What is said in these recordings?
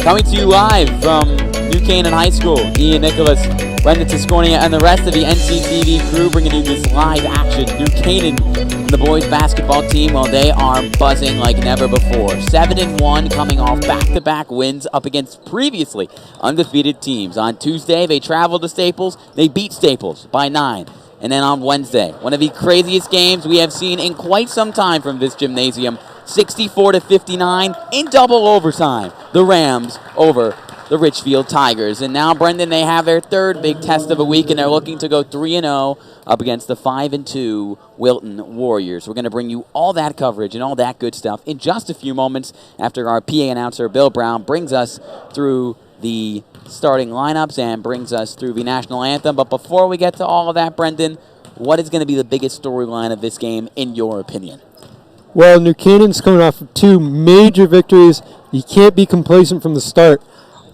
Coming to you live from New Canaan High School, Ian Nicholas, Brendan Tiscornia, and the rest of the NCTV crew bringing you this live action. New Canaan and the boys basketball team, well, they are buzzing like never before. 7-1, coming off back-to-back wins up against previously undefeated teams. On Tuesday, they traveled to Staples. They beat Staples by 9. And then on Wednesday, one of the craziest games we have seen in quite some time from this gymnasium, 64-59 in double overtime. The Rams over the Ridgefield Tigers. And now, Brendan, they have their third big test of the week, and they're looking to go 3-0 up against the 5-2 Wilton Warriors. We're going to bring you all that coverage and all that good stuff in just a few moments after our PA announcer, Bill Brown, brings us through the starting lineups and brings us through the national anthem. But before we get to all of that, Brendan, what is going to be the biggest storyline of this game, in your opinion? Well, New Canaan's coming off of 2 major victories. You can't be complacent from the start.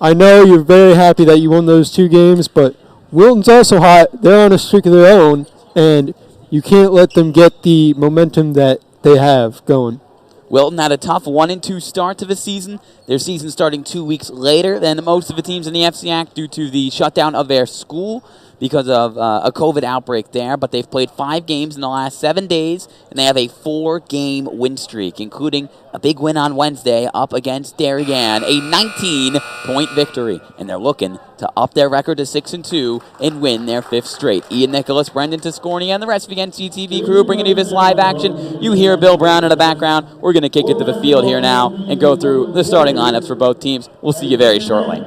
I know you're very happy that you won those 2 games, but Wilton's also hot. They're on a streak of their own, and you can't let them get the momentum that they have going. Wilton had a tough 1-2 start to the season. Their season starting 2 weeks later than most of the teams in the FCAC due to the shutdown of their school because of a COVID outbreak there. But they've played 5 games in the last 7 days, and they have a 4-game win streak, including a big win on Wednesday up against Darien, a 19-point victory. And they're looking to up their record to 6-2 and win their 5th straight. Ian Nicholas, Brendan Tiscornia, and the rest of the NCTV crew bringing you this live action. You hear Bill Brown in the background. We're going to kick it to the field here now and go through the starting lineups for both teams. We'll see you very shortly.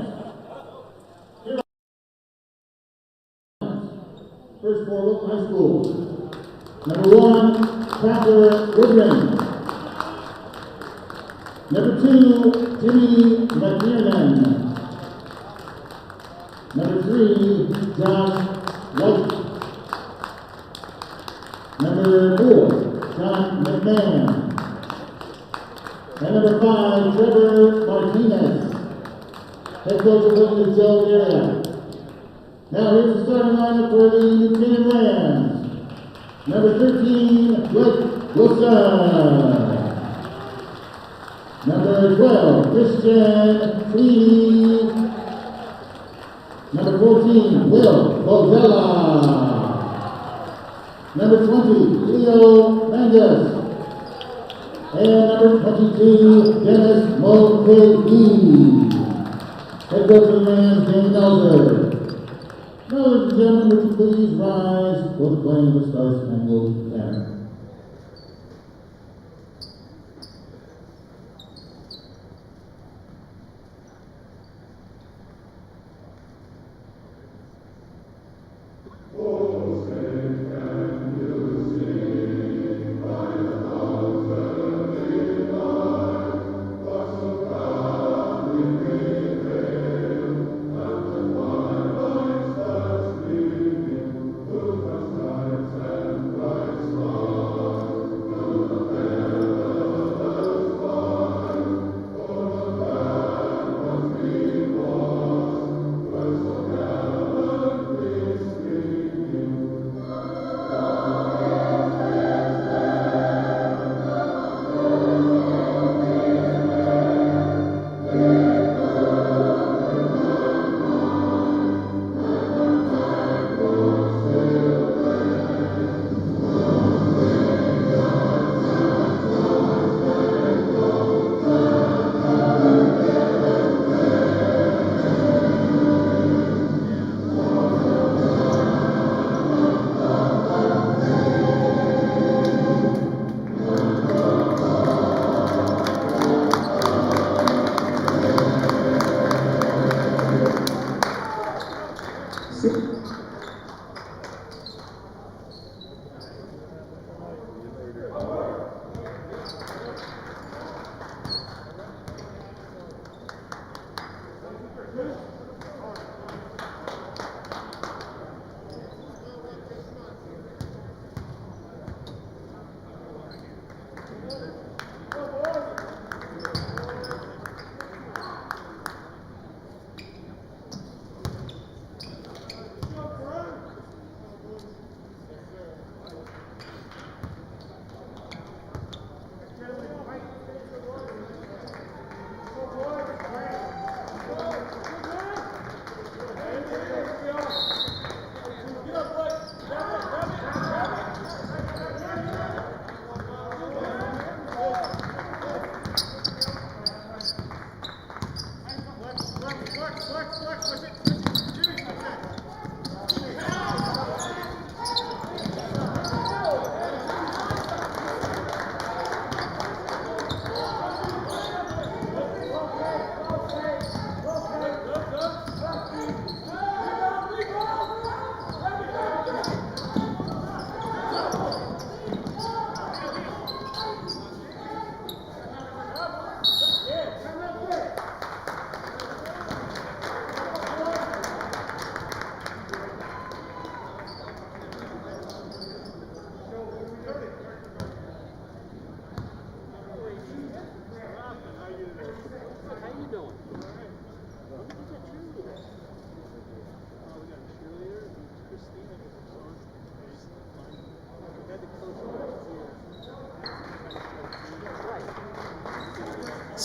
First for Wilton High School. Number 1, Patrick Woodman. Number 2, Jimmy McNiernan. Number 3, Josh White. Number 4, John McMahon. And number 5, Trevor Martinez. Head coach of Wilton is Joe Area. Now here's the starting lineup for the New Canaan Rams. Number 13, Blake Wilson. Number 12, Christian Cleve. Number 14, Will Bozella. Number 20, Leo Mangus. And number 22, Dennis Mulcahy. Head coach of the Rams, Dan Nelson. Now, ladies and gentlemen, would you please rise for the playing of the Star-Spangled Banner. Christ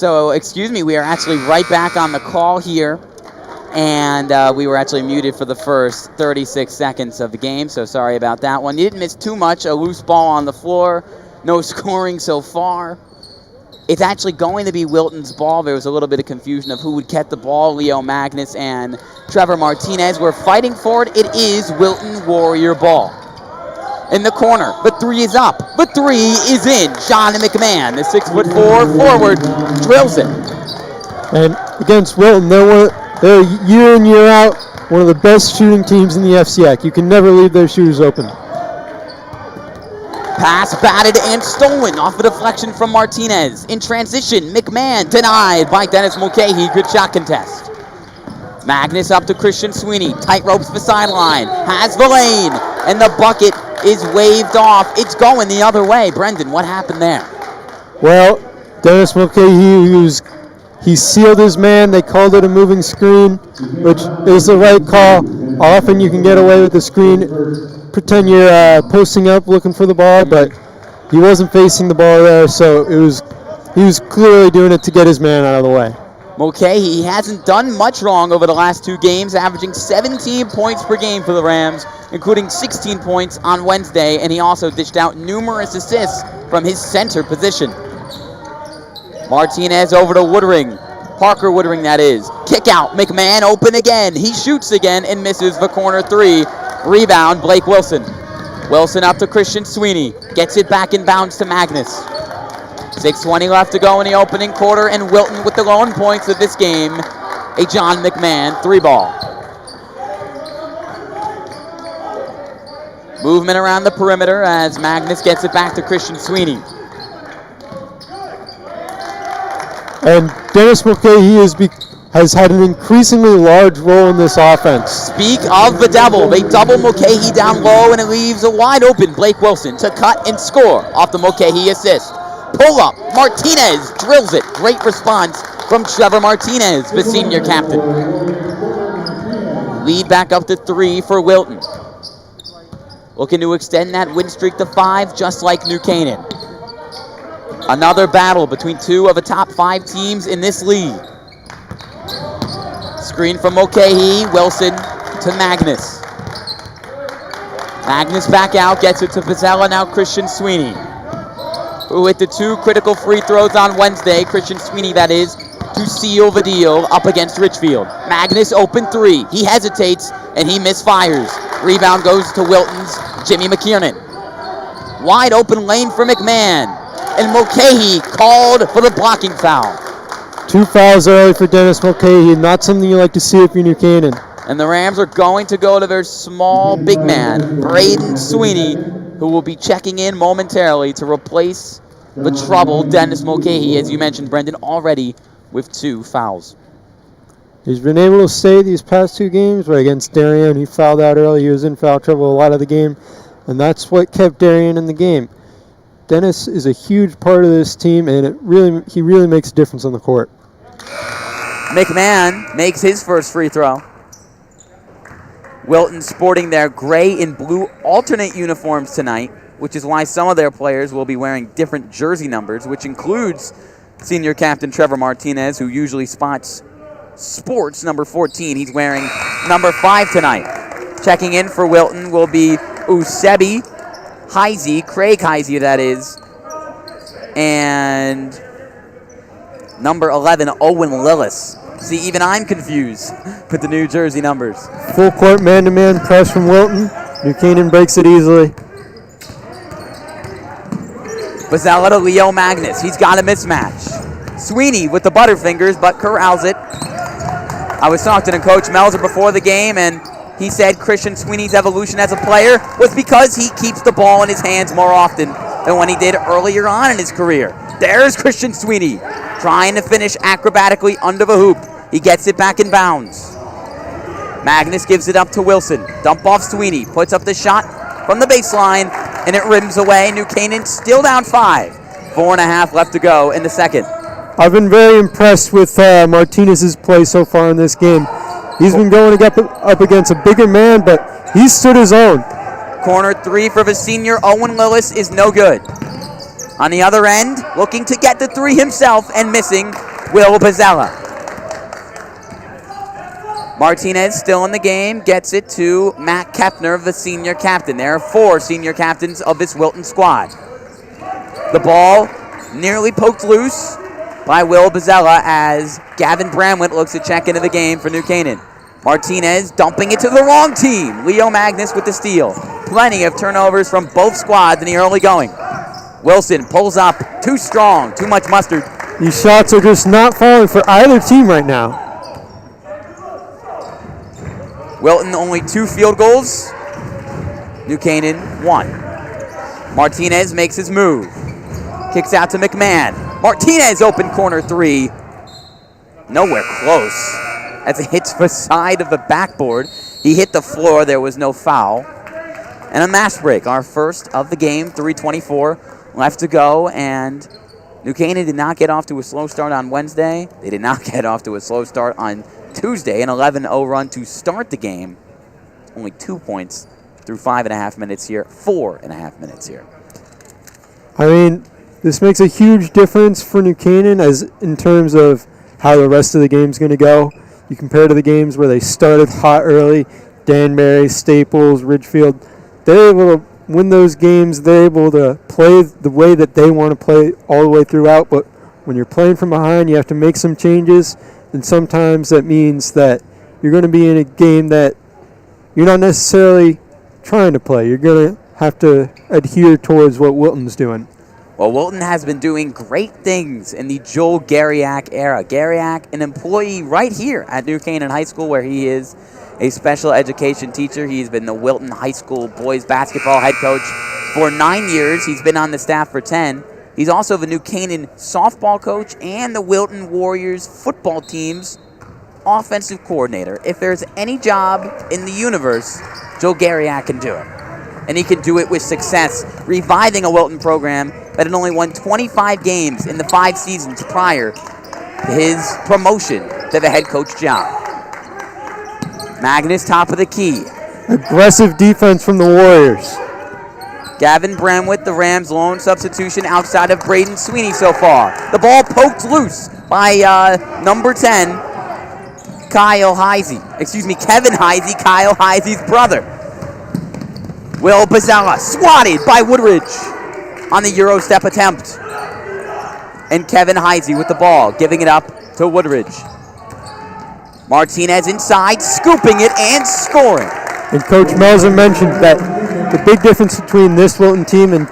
So, excuse me, we are actually right back on the call here. And we were actually muted for the first 36 seconds of the game, so sorry about that one. You didn't miss too much. A loose ball on the floor. No scoring so far. It's actually going to be Wilton's ball. There was a little bit of confusion of who would get the ball, Leo Magnus and Trevor Martinez. We're fighting for it. It is Wilton Warrior ball. In the corner, the three is up. The three is in. John McMahon, the 6'4" forward, drills it. And against Wilton, they're year in, year out, one of the best shooting teams in the FCAC. You can never leave their shooters open. Pass batted and stolen off a deflection from Martinez. In transition, McMahon denied by Dennis Mulcahy. Good shot contest. Magnus up to Christian Sweeney. Tight ropes the sideline. Has the lane. And the bucket is waved off. It's going the other way. Brendan, what happened there? Well, Dennis Mulcahy, he sealed his man. They called it a moving screen, which is the right call. Often you can get away with the screen, pretend you're posting up looking for the ball, but he wasn't facing the ball there, so he was clearly doing it to get his man out of the way. Mulcahy hasn't done much wrong over the last two games, averaging 17 points per game for the Rams, including 16 points on Wednesday, and he also dished out numerous assists from his center position. Martinez over to Woodring. Parker Woodring, that is. Kick out. McMahon open again. He shoots again and misses the corner three. Rebound, Blake Wilson. Wilson up to Christian Sweeney. Gets it back in bounds to Magnus. 6:20 left to go in the opening quarter, and Wilton with the lone points of this game. A John McMahon three ball. Movement around the perimeter as Magnus gets it back to Christian Sweeney. And Dennis Mulcahy has had an increasingly large role in this offense. Speak of the devil. They double Mulcahy down low, and it leaves a wide open Blake Wilson to cut and score off the Mulcahy assist. Pull up. Martinez drills it. Great response from Trevor Martinez, the senior captain. Lead back up to 3 for Wilton. Looking to extend that win streak to 5, just like New Canaan. Another battle between two of the top 5 teams in this league. Screen from Mulcahy. Wilson to Magnus. Magnus back out, gets it to Pizzella, now Christian Sweeney. Who hit the 2 critical free throws on Wednesday, Christian Sweeney that is, to seal the deal up against Ridgefield. Magnus open 3. He hesitates and he misfires. Rebound goes to Wilton's Jimmy McKiernan. Wide open lane for McMahon. And Mulcahy called for the blocking foul. 2 fouls early for Dennis Mulcahy, not something you like to see if you're New Canaan. And the Rams are going to go to their small big man, Braden Sweeney, who will be checking in momentarily to replace the troubled Dennis Mulcahy, as you mentioned, Brendan, already with 2 fouls. He's been able to stay these past 2 games, but against Darien, he fouled out early. He was in foul trouble a lot of the game, and that's what kept Darien in the game. Dennis is a huge part of this team, and he really makes a difference on the court. McMahon makes his first free throw. Wilton sporting their gray and blue alternate uniforms tonight, which is why some of their players will be wearing different jersey numbers, which includes senior captain Trevor Martinez, who usually sports number 14. He's wearing number 5 tonight. Checking in for Wilton will be Usebi Heisey, Craig Heisey that is, and number 11, Owen Lillis. See, even I'm confused with the New Jersey numbers. Full court man-to-man press from Wilton. New Canaan breaks it easily. Bazzella to Leo Magnus. He's got a mismatch. Sweeney with the butterfingers, but corrals it. I was talking to Coach Melzer before the game, and he said Christian Sweeney's evolution as a player was because he keeps the ball in his hands more often than when he did earlier on in his career. There's Christian Sweeney trying to finish acrobatically under the hoop. He gets it back in bounds. Magnus gives it up to Wilson. Dump off Sweeney. Puts up the shot from the baseline, and it rims away. New Canaan still down 5. 4.5 left to go in the second. I've been very impressed with Martinez's play so far in this game. He's been going up against a bigger man, but he's stood his own. Corner 3 for the senior. Owen Lillis is no good. On the other end, looking to get the 3 himself and missing, Will Bozzella. Martinez still in the game, gets it to Matt Kepner, the senior captain. There are 4 senior captains of this Wilton squad. The ball nearly poked loose by Will Bozzella as Gavin Bramwitt looks to check into the game for New Canaan. Martinez dumping it to the wrong team. Leo Magnus with the steal. Plenty of turnovers from both squads in the early going. Wilson pulls up, too strong, too much mustard. These shots are just not falling for either team right now. Wilton only 2 field goals. New Canaan 1. Martinez makes his move. Kicks out to McMahon. Martinez open corner 3. Nowhere close. As it hits the side of the backboard. He hit the floor. There was no foul. And a match break. Our first of the game. 3:24 left to go. And New Canaan did not get off to a slow start on Wednesday. They did not get off to a slow start on Tuesday. An 11-0 run to start the game. Only 2 points through 5.5 minutes here. 4.5 minutes here. I mean, this makes a huge difference for New Canaan as in terms of how the rest of the game's going to go. You compare to the games where they started hot early, Danbury, Staples, Ridgefield. They're able to win those games. They're able to play the way that they want to play all the way throughout. But when you're playing from behind, you have to make some changes. And sometimes that means that you're going to be in a game that you're not necessarily trying to play. You're going to have to adhere towards what Wilton's doing. Well, Wilton has been doing great things in the Joel Gariak era. Gariak, an employee right here at New Canaan High School, where he is a special education teacher. He's been the Wilton High School boys basketball head coach for 9 years. He's been on the staff for 10. He's also the New Canaan softball coach and the Wilton Warriors football team's offensive coordinator. If there's any job in the universe, Joel Gariak can do it. And he can do it with success, reviving a Wilton program that had only won 25 games in the 5 seasons prior to his promotion to the head coach job. Magnus, top of the key. Aggressive defense from the Warriors. Gavin Bramwitt, the Rams' lone substitution outside of Braden Sweeney so far. The ball poked loose by number 10, Kevin Heisey, Kyle Heisey's brother. Will Bozzella swatted by Woodridge on the Euro step attempt. And Kevin Heisey with the ball, giving it up to Woodridge. Martinez inside, scooping it and scoring. And Coach Melzer mentioned that the big difference between this Wilton team and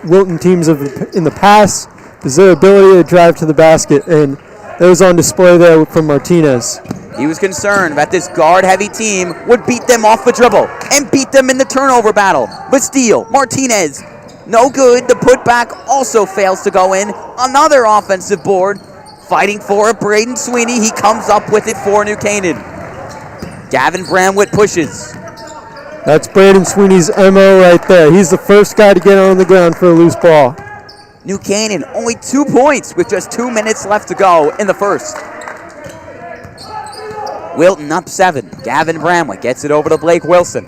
Wilton teams in the past is their ability to drive to the basket, and that was on display there from Martinez. He was concerned that this guard-heavy team would beat them off the dribble and beat them in the turnover battle. But steal, Martinez, no good. The putback also fails to go in. Another offensive board, fighting for it. Braden Sweeney, he comes up with it for New Canaan. Gavin Bramwitt pushes. That's Braden Sweeney's MO right there. He's the first guy to get on the ground for a loose ball. New Canaan, only 2 points with just 2 minutes left to go in the first. Wilton up 7. Gavin Bramwitt gets it over to Blake Wilson.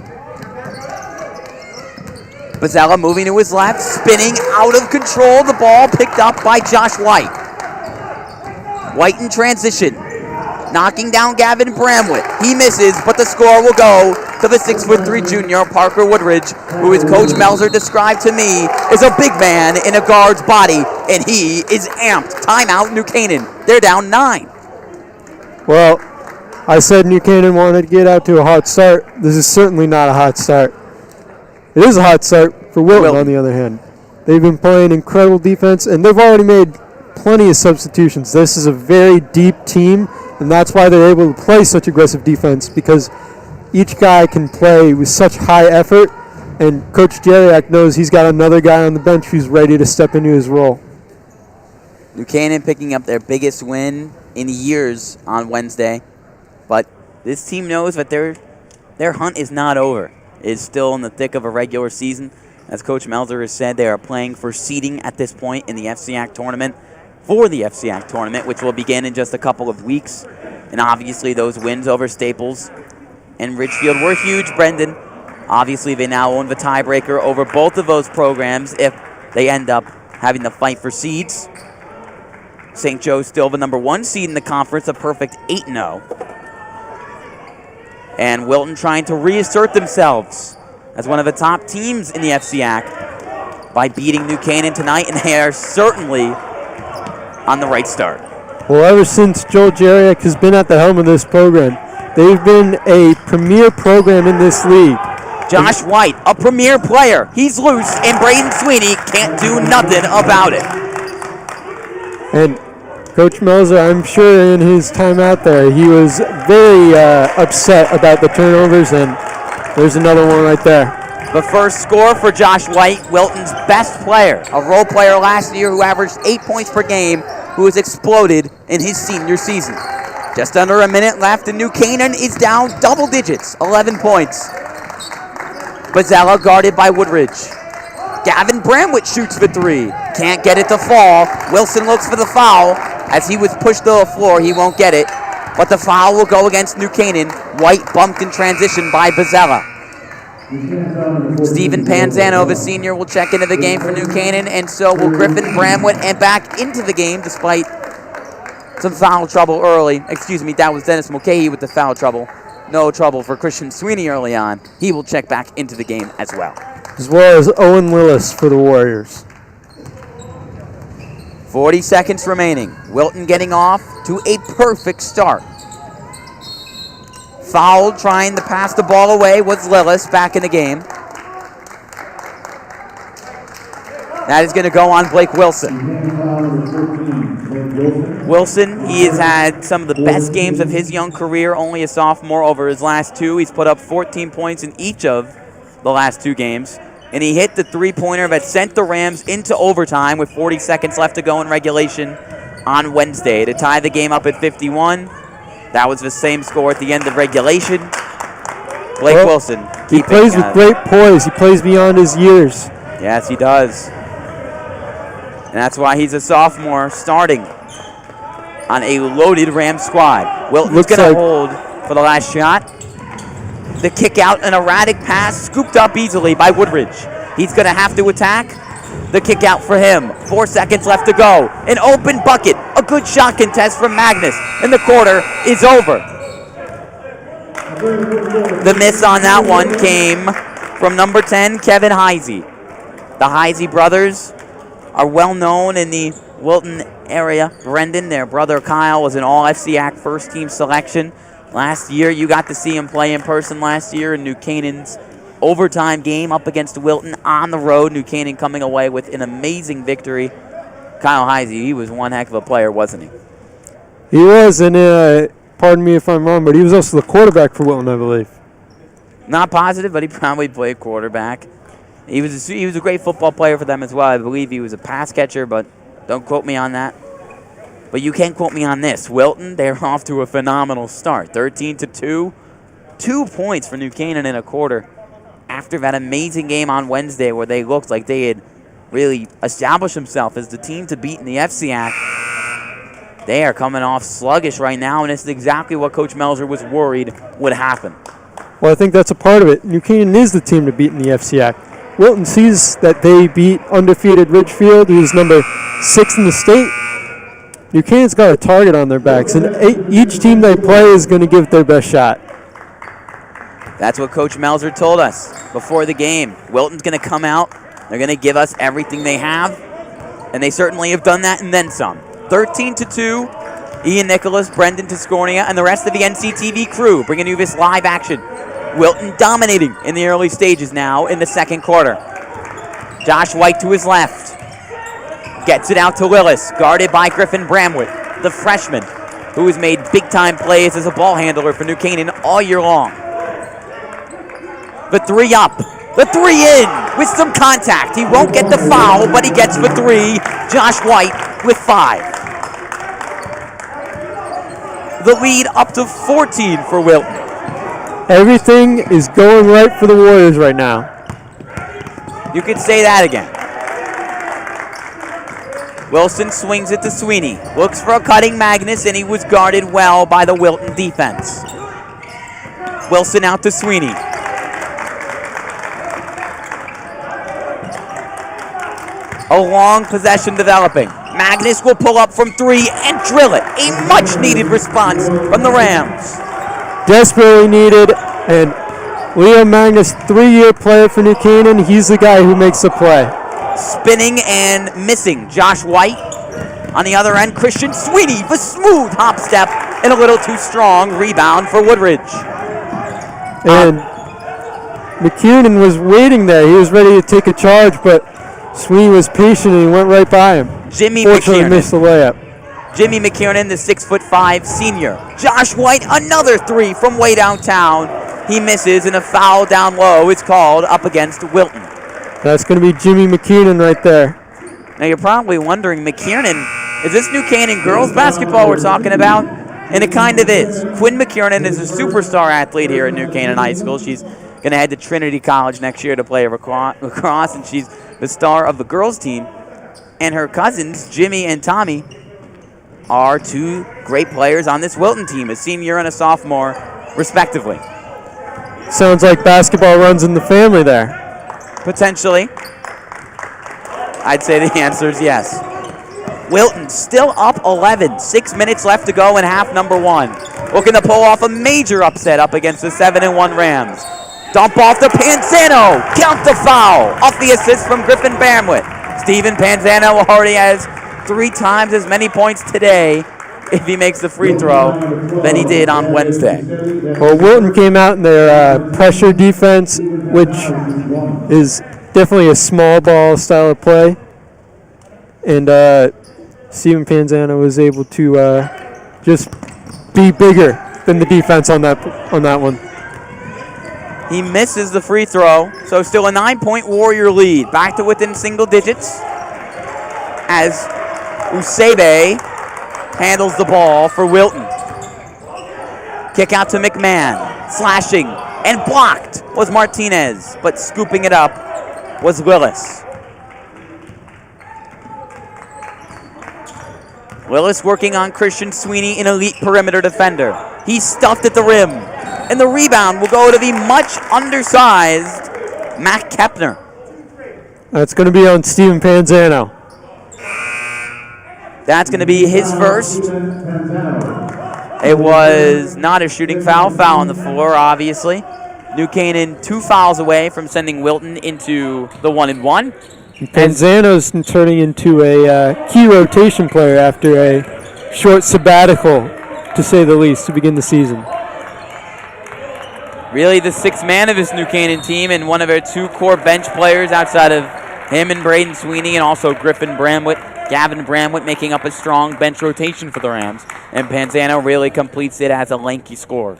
Bozzella moving to his left, spinning out of control. The ball picked up by Josh White. White in transition, knocking down Gavin Bramwitt. He misses, but the score will go to the 6'3" junior, Parker Woodridge, who, as Coach Melzer described to me, is a big man in a guard's body, and he is amped. Timeout, New Canaan. They're down 9. Well, I said New Canaan wanted to get out to a hot start. This is certainly not a hot start. It is a hot start for Wilton, on the other hand. They've been playing incredible defense, and they've already made plenty of substitutions. This is a very deep team, and that's why they're able to play such aggressive defense, because each guy can play with such high effort, and Coach Jeriak knows he's got another guy on the bench who's ready to step into his role. New Canaan picking up their biggest win in years on Wednesday. But this team knows that their hunt is not over. It is still in the thick of a regular season. As Coach Melzer has said, they are playing for seeding at this point in the FCAC tournament, which will begin in just a couple of weeks. And obviously those wins over Staples and Ridgefield were huge, Brendan. Obviously they now own the tiebreaker over both of those programs if they end up having to fight for seeds. St. Joe's still the number 1 seed in the conference, a perfect 8-0. And Wilton trying to reassert themselves as one of the top teams in the FCAC by beating New Canaan tonight, and they are certainly on the right start. Well, ever since Joel Jariak has been at the helm of this program, they've been a premier program in this league. Josh White, a premier player. He's loose, and Braden Sweeney can't do nothing about it. And Coach Melzer, I'm sure in his time out there, he was very upset about the turnovers, and there's another one right there. The first score for Josh White, Wilton's best player, a role player last year who averaged 8 points per game, who has exploded in his senior season. Just under a minute left, and New Canaan is down double digits, 11 points. Bazzella guarded by Woodridge. Gavin Bramwitt shoots for 3. Can't get it to fall. Wilson looks for the foul. As he was pushed to the floor, he won't get it. But the foul will go against New Canaan. White bumped in transition by Bazzella. Stephen Panzano, the senior, will check into the game for New Canaan, and so will Griffin Bramwitt, and back into the game despite some foul trouble early. Excuse me, that was Dennis Mulcahy with the foul trouble. No trouble for Christian Sweeney early on. He will check back into the game as well. As well as Owen Lillis for the Warriors. 40 seconds remaining. Wilton getting off to a perfect start. Foul trying to pass the ball away was Lillis back in the game. That is going to go on Blake Wilson. Wilson, he has had some of the best games of his young career, only a sophomore over his last 2. He's put up 14 points in each of the last 2 games. And he hit the 3-pointer that sent the Rams into overtime with 40 seconds left to go in regulation on Wednesday to tie the game up at 51. That was the same score at the end of regulation. Blake Wilson. He plays with great poise. He plays beyond his years. Yes, he does. And that's why he's a sophomore starting on a loaded Rams squad. Wilton's going to hold for the last shot. The kick out, an erratic pass, scooped up easily by Woodridge. He's going to have to attack. The kick out for him. 4 seconds left to go. An open bucket. A good shot contest from Magnus. And the quarter is over. The miss on that one came from number 10, Kevin Heisey. The Heisey brothers are well known in the Wilton area. Brendan, their brother Kyle, was an All-FCAC first-team selection. Last year, you got to see him play in person last year in New Canaan's overtime game up against Wilton on the road. New Canaan coming away with an amazing victory. Kyle Heisey, he was one heck of a player, wasn't he? He was, and pardon me if I'm wrong, but he was also the quarterback for Wilton, I believe. Not positive, but he probably played quarterback. He was a great football player for them as well. I believe he was a pass catcher, but don't quote me on that. But you can quote me on this. Wilton, they're off to a phenomenal start. 13-2. 2 points for New Canaan in a quarter after that amazing game on Wednesday where they looked like they had really established themselves as the team to beat in the FCAC. They are coming off sluggish right now, and it's exactly what Coach Melzer was worried would happen. Well, I think that's a part of it. New Canaan is the team to beat in the FCAC. Wilton sees that they beat undefeated Ridgefield, who's number 6 in the state. New Canaan's got a target on their backs, and each team they play is going to give it their best shot. That's what Coach Melzer told us before the game. Wilton's going to come out. They're going to give us everything they have, and they certainly have done that and then some. 13-2. Ian Nicholas, Brendan Tiscornia, and the rest of the NCTV crew bringing you this live action. Wilton dominating in the early stages now in the second quarter. Josh White to his left. Gets it out to Willis, guarded by Griffin Bramwitt, the freshman, who has made big-time plays as a ball handler for New Canaan all year long. The 3 up, the 3 in with some contact. He won't get the foul, but he gets the 3. Josh White with 5. The lead up to 14 for Wilton. Everything is going right for the Warriors right now. You could say that again. Wilson swings it to Sweeney. Looks for a cutting Magnus, and he was guarded well by the Wilton defense. Wilson out to Sweeney. A long possession developing. Magnus will pull up from 3 and drill it. A much-needed response from the Rams. Desperately needed, and Leo Magnus, 3-year player for New Canaan. He's the guy who makes the play. Spinning and missing. Josh White. On the other end, Christian Sweeney, the smooth hop step and a little too strong rebound for Woodridge. And McKiernan was waiting there. He was ready to take a charge, but Sweeney was patient and he went right by him. Jimmy Fortunately McKiernan. missed the layup. Jimmy McKiernan, the 6'5" senior. Josh White, another 3 from way downtown. He misses, and a foul down low is called up against Wilton. That's going to be Jimmy McKiernan right there. Now you're probably wondering, McKiernan, is this New Canaan girls basketball we're talking about? And it kind of is. Quinn McKiernan is a superstar athlete here at New Canaan High School. She's going to head to Trinity College next year to play lacrosse, and she's the star of the girls team. And her cousins, Jimmy and Tommy, are 2 great players on this Wilton team, a senior and a sophomore, respectively. Sounds like basketball runs in the family there. Potentially. I'd say the answer is yes. Wilton still up 11. 6 minutes left to go in half number 1. Looking to pull off a major upset up against the 7-1 Rams. Dump off to Panzano. Count the foul. Off the assist from Griffin Bramlett. Steven Panzano already has 3 times as many points today if he makes the free throw than he did on Wednesday. Well, Wilton came out in their pressure defense, which is definitely a small ball style of play. And Steven Panzano was able to just be bigger than the defense on that one. He misses the free throw, so still a 9-point Warrior lead. Back to within single digits as Usebe handles the ball for Wilton. Kick out to McMahon. Slashing and blocked was Martinez, but scooping it up was Willis. Willis working on Christian Sweeney, an elite perimeter defender. He's stuffed at the rim, and the rebound will go to the much undersized Matt Kepner. That's going to be on Steven Panzano. That's going to be his first. It was not a shooting foul. Foul on the floor, obviously. New Canaan 2 fouls away from sending Wilton into the 1-1. Panzano's turning into a key rotation player after a short sabbatical, to say the least, to begin the season. Really the 6th man of this New Canaan team, and one of our 2 core bench players outside of him and Braden Sweeney, and also Gavin Bramlett making up a strong bench rotation for the Rams. And Panzano really completes it as a lanky scorer.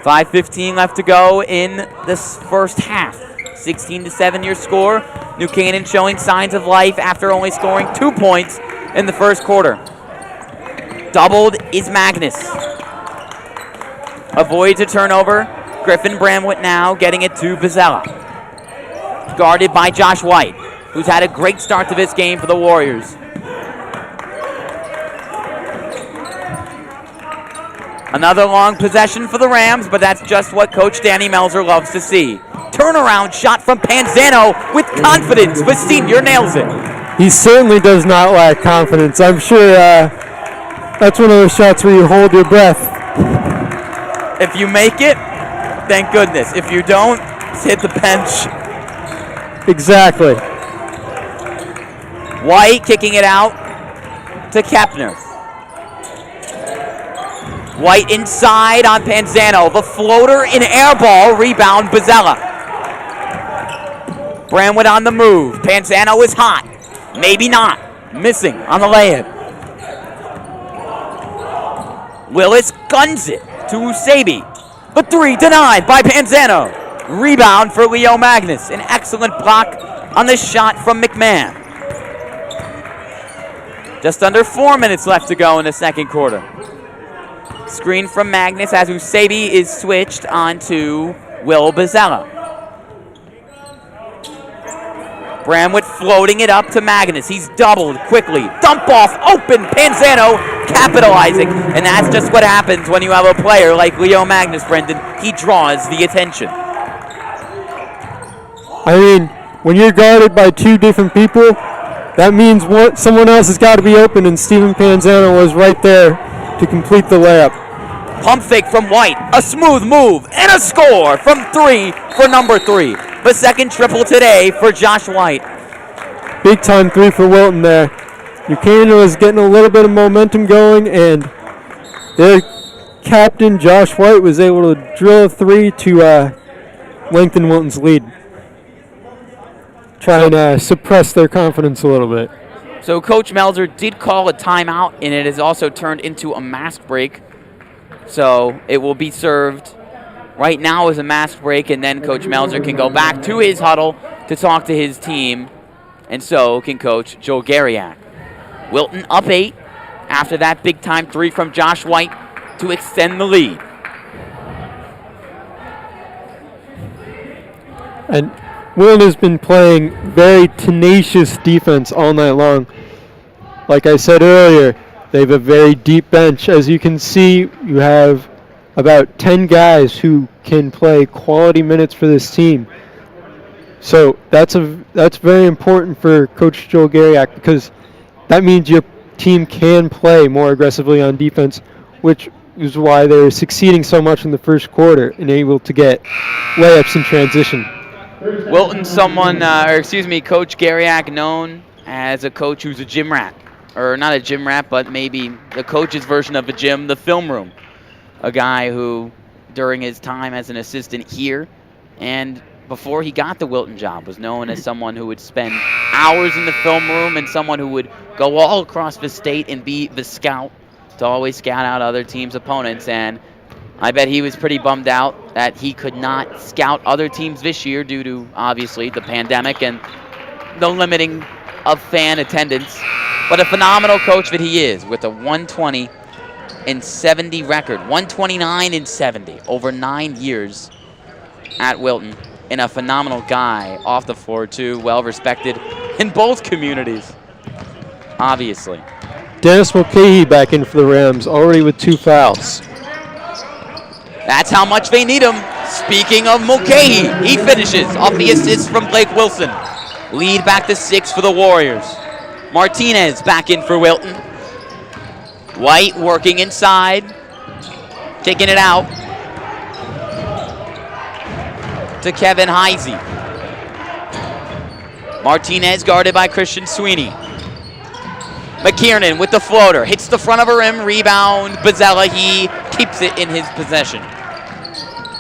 5:15 left to go in this first half. 16-7 your score. New Canaan showing signs of life after only scoring 2 points in the first quarter. Doubled is Magnus. Avoids a turnover. Griffin Bramlett now getting it to Bizzella. Guarded by Josh White, who's had a great start to this game for the Warriors. Another long possession for the Rams, but that's just what Coach Danny Melzer loves to see. Turnaround shot from Panzano with confidence. The senior nails it. He certainly does not lack confidence. I'm sure that's one of those shots where you hold your breath. If you make it, thank goodness. If you don't, hit the bench. Exactly. White kicking it out to Kepner. White inside on Panzano. The floater in air ball. Rebound Bizzella. Bramlett on the move. Panzano is hot. Maybe not. Missing on the layup. Willis guns it to Usabi. The 3 denied by Panzano. Rebound for Leo Magnus. An excellent block on the shot from McMahon. Just under 4 minutes left to go in the second quarter. Screen from Magnus as Usabi is switched onto Will Bizzella. Bramlett floating it up to Magnus. He's doubled quickly. Dump off, open, Panzano capitalizing. And that's just what happens when you have a player like Leo Magnus, Brendan. He draws the attention. I mean, when you're guarded by two different people, that means someone else has got to be open, and Steven Panzano was right there to complete the layup. Pump fake from White, a smooth move, and a score from 3 for number 3. The second triple today for Josh White. Big time 3 for Wilton there. New Canaan was getting a little bit of momentum going, and their captain, Josh White, was able to drill a 3 to lengthen Wilton's lead. Try and suppress their confidence a little bit. So Coach Melzer did call a timeout, and it has also turned into a mask break. So it will be served right now as a mask break, and then Coach Melzer can go back to his huddle to talk to his team, and so can Coach Joe Gariak. Wilton up 8 after that big-time 3 from Josh White to extend the lead. And Wilton has been playing very tenacious defense all night long. Like I said earlier, they have a very deep bench. As you can see, you have about 10 guys who can play quality minutes for this team. So that's very important for Coach Joel Gariak, because that means your team can play more aggressively on defense, which is why they're succeeding so much in the first quarter and able to get layups in transition. Wilton, Coach Gariak, known as a coach who's a gym rat. Or not a gym rat, but maybe the coach's version of a gym, the film room. A guy who, during his time as an assistant here and before he got the Wilton job, was known as someone who would spend hours in the film room and someone who would go all across the state and be the scout to always scout out other teams' opponents. And I bet he was pretty bummed out that he could not scout other teams this year due to, obviously, the pandemic and the limiting of fan attendance. But a phenomenal coach that he is, with a 120-70 record, 129-70 over 9 years at Wilton, and a phenomenal guy off the floor too, well respected in both communities, obviously. Dennis Mulcahy back in for the Rams, already with 2 fouls. That's how much they need him. Speaking of Mulcahy, he finishes off the assist from Blake Wilson. Lead back to 6 for the Warriors. Martinez back in for Wilton. White working inside, taking it out to Kevin Heisey. Martinez guarded by Christian Sweeney. McKiernan with the floater, hits the front of a rim, rebound, Bozzella, he keeps it in his possession.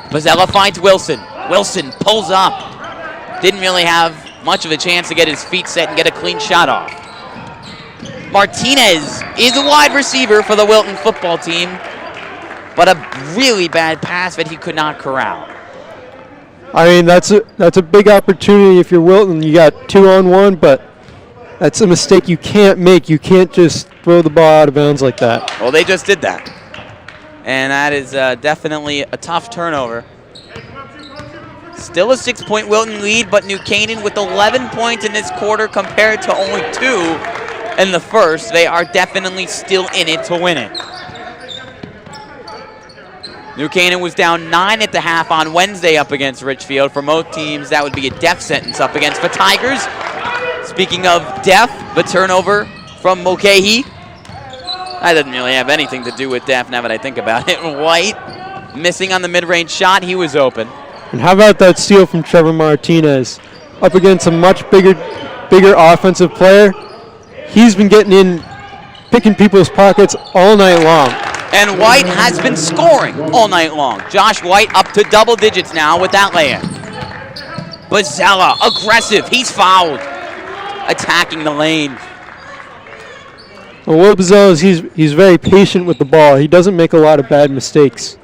Bozzella finds Wilson. Wilson pulls up. Didn't really have much of a chance to get his feet set and get a clean shot off. Martinez is a wide receiver for the Wilton football team, but a really bad pass that he could not corral. I mean, that's a big opportunity if you're Wilton. You got 2-on-1, but that's a mistake you can't make. You can't just throw the ball out of bounds like that. Well, they just did that. And that is definitely a tough turnover. Still a 6-point Wilton lead, but New Canaan with 11 points in this quarter compared to only 2 in the first. They are definitely still in it to win it. New Canaan was down 9 at the half on Wednesday up against Ridgefield. For most teams, that would be a death sentence up against the Tigers. Speaking of death, the turnover from Mulcahy. That doesn't really have anything to do with death now that I think about it. White missing on the mid-range shot. He was open. And how about that steal from Trevor Martinez? Up against a much bigger offensive player. He's been getting in, picking people's pockets all night long. And White has been scoring all night long. Josh White up to double digits now with that layup. Bozzella, aggressive. He's fouled. Attacking the lane. Well, Will Bozzella is he's very patient with the ball. He doesn't make a lot of bad mistakes.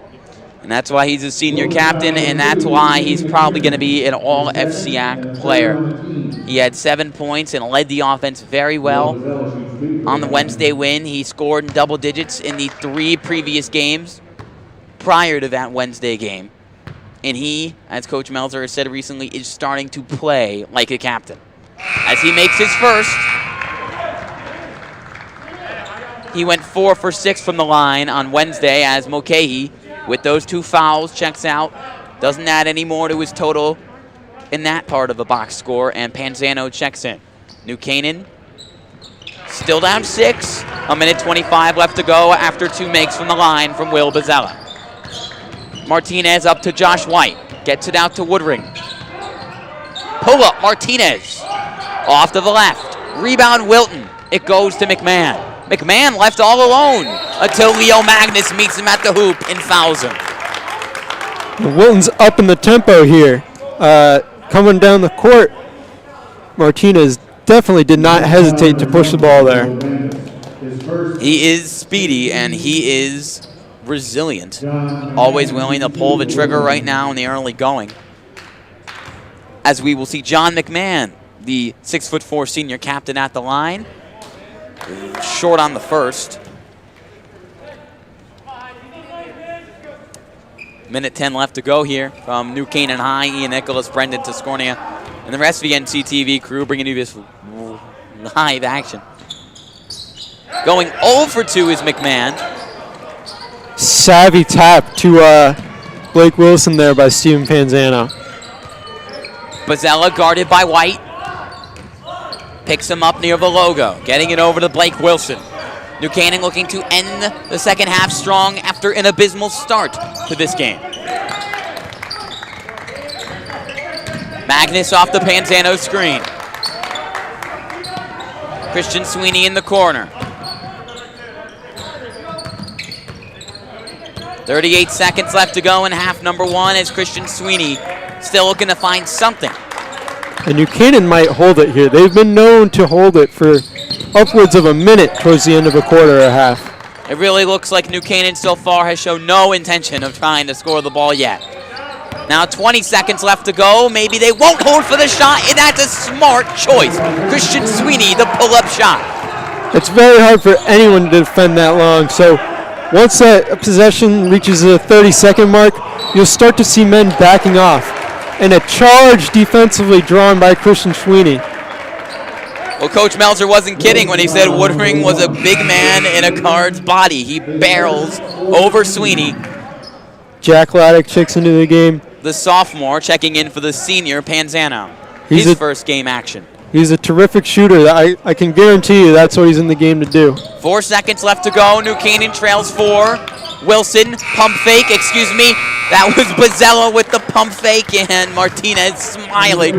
And that's why he's a senior captain, and that's why he's probably going to be an all-FCAC player. He had 7 points and led the offense very well. On the Wednesday win, he scored in double digits in the 3 previous games prior to that Wednesday game. And he, as Coach Melzer has said recently, is starting to play like a captain. As he makes his first, he went 4 for 6 from the line on Wednesday as Mulcahy, with those 2 fouls, checks out. Doesn't add any more to his total in that part of the box score, and Panzano checks in. New Canaan still down 6. A minute 25 left to go after 2 makes from the line from Will Bozzella. Martinez up to Josh White. Gets it out to Woodring. Pull up Martinez. Off to the left. Rebound Wilton. It goes to McMahon. McMahon left all alone until Leo Magnus meets him at the hoop and fouls him. Wilton's up in the tempo here. Coming down the court, Martinez definitely did not hesitate to push the ball there. He is speedy and he is resilient. Always willing to pull the trigger right now in the early going. As we will see John McMahon, the 6'4" senior captain at the line. Short on the first. Minute 10 left to go here from New Canaan High. Ian Nicholas, Brendan Tiscornia, and the rest of the NCTV crew bringing you this live action. Going 0 for 2 is McMahon. Savvy tap to Blake Wilson there by Steven Panzano. Bozzella guarded by White. Picks him up near the logo. Getting it over to Blake Wilson. New Canaan looking to end the second half strong after an abysmal start to this game. Magnus off the Panzano screen. Christian Sweeney in the corner. 38 seconds left to go in half number 1 as Christian Sweeney still looking to find something. And New Canaan might hold it here. They've been known to hold it for upwards of a minute towards the end of a quarter or a half. It really looks like New Canaan so far has shown no intention of trying to score the ball yet. Now 20 seconds left to go. Maybe they won't hold for the shot, and that's a smart choice. Christian Sweeney, the pull-up shot. It's very hard for anyone to defend that long, so once that possession reaches the 30-second mark, you'll start to see men backing off. And a charge defensively drawn by Christian Sweeney. Well, Coach Melzer wasn't kidding when he said Woodring was a big man in a guard's body. He barrels over Sweeney. Jack Laddick checks into the game. The sophomore checking in for the senior, Panzano. His first game action. He's a terrific shooter. I can guarantee you that's what he's in the game to do. 4 seconds left to go. New Canaan trails 4. Wilson, pump fake, excuse me. That was Bozzella with the pump fake, and Martinez smiling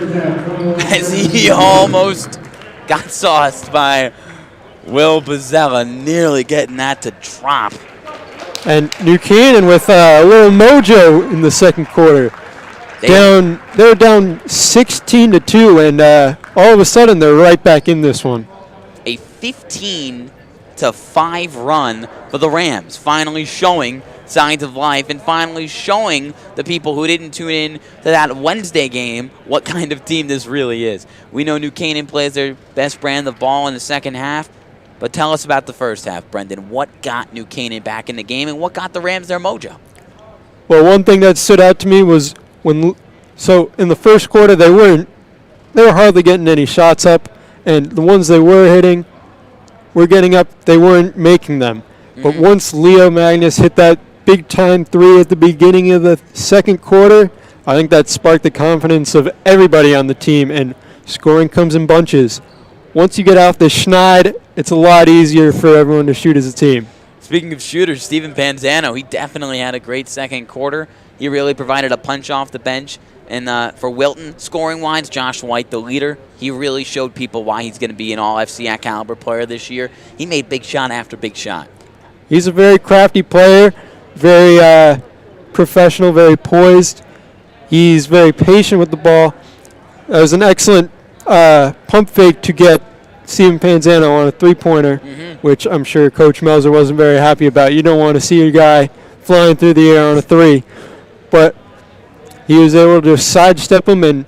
as he almost got sauced by Will Bozzella, nearly getting that to drop. And New Canaan with a little mojo in the second quarter. They're down 16-2, and all of a sudden they're right back in this one. A 15-5 run for the Rams, finally showing signs of life and finally showing the people who didn't tune in to that Wednesday game what kind of team this really is. We know New Canaan plays their best brand of ball in the second half, but tell us about the first half, Brendan. What got New Canaan back in the game and what got the Rams their mojo? Well, one thing that stood out to me was in the first quarter they were hardly getting any shots up, and the ones they were hitting were getting up, they weren't making them. But once Leo Magnus hit that big-time 3 at the beginning of the second quarter, I think that sparked the confidence of everybody on the team, and scoring comes in bunches. Once you get off the schneid, it's a lot easier for everyone to shoot as a team. Speaking of shooters, Steven Panzano, he definitely had a great second quarter. He really provided a punch off the bench. And for Wilton, scoring-wise, Josh White, the leader, he really showed people why he's going to be an all-FCAC caliber player this year. He made big shot after big shot. He's a very crafty player, very professional, very poised. He's very patient with the ball. That was an excellent pump fake to get Steven Panzano on a three-pointer, which I'm sure Coach Melzer wasn't very happy about. You don't want to see your guy flying through the air on a 3. But he was able to sidestep him and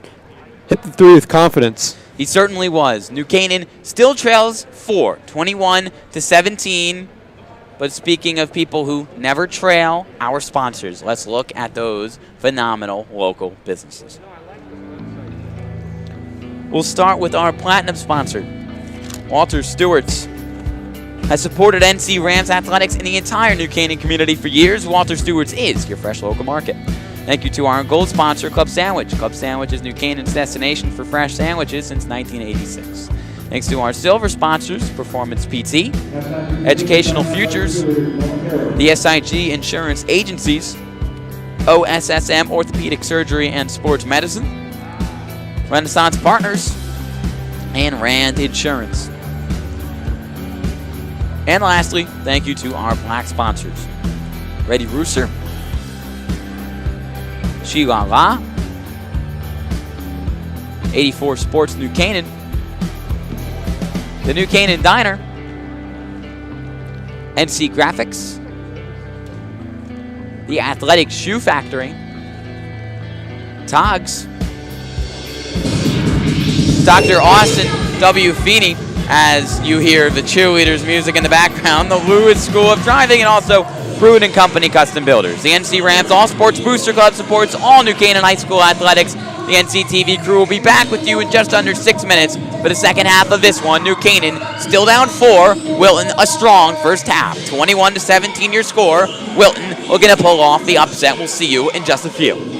hit the 3 with confidence. He certainly was. New Canaan still trails 4, 21-17. But speaking of people who never trail, our sponsors, let's look at those phenomenal local businesses. We'll start with our platinum sponsor, Walter Stewart's. Has supported NC Rams athletics in the entire New Canaan community for years. Walter Stewart's is your fresh local market. Thank you to our gold sponsor, Club Sandwich. Club Sandwich is New Canaan's destination for fresh sandwiches since 1986. Thanks to our silver sponsors, Performance PT, Educational Futures, the SIG Insurance Agencies, OSSM Orthopedic Surgery and Sports Medicine, Renaissance Partners, and Rand Insurance. And lastly, thank you to our black sponsors, Reddy Rooster, Sheila La, 84 Sports New Canaan, the New Canaan Diner, NC Graphics, the Athletic Shoe Factory, Togs, Dr. Austin W. Feeney, as you hear the cheerleaders' music in the background, the Lewis School of Driving, and also Pruitt & Company Custom Builders. The NC Rams All Sports Booster Club supports all New Canaan High School athletics. The NCTV crew will be back with you in just under 6 minutes for the second half of this one. New Canaan still down 4. Wilton a strong first half. 21-17 your score. Wilton looking to pull off the upset. We'll see you in just a few.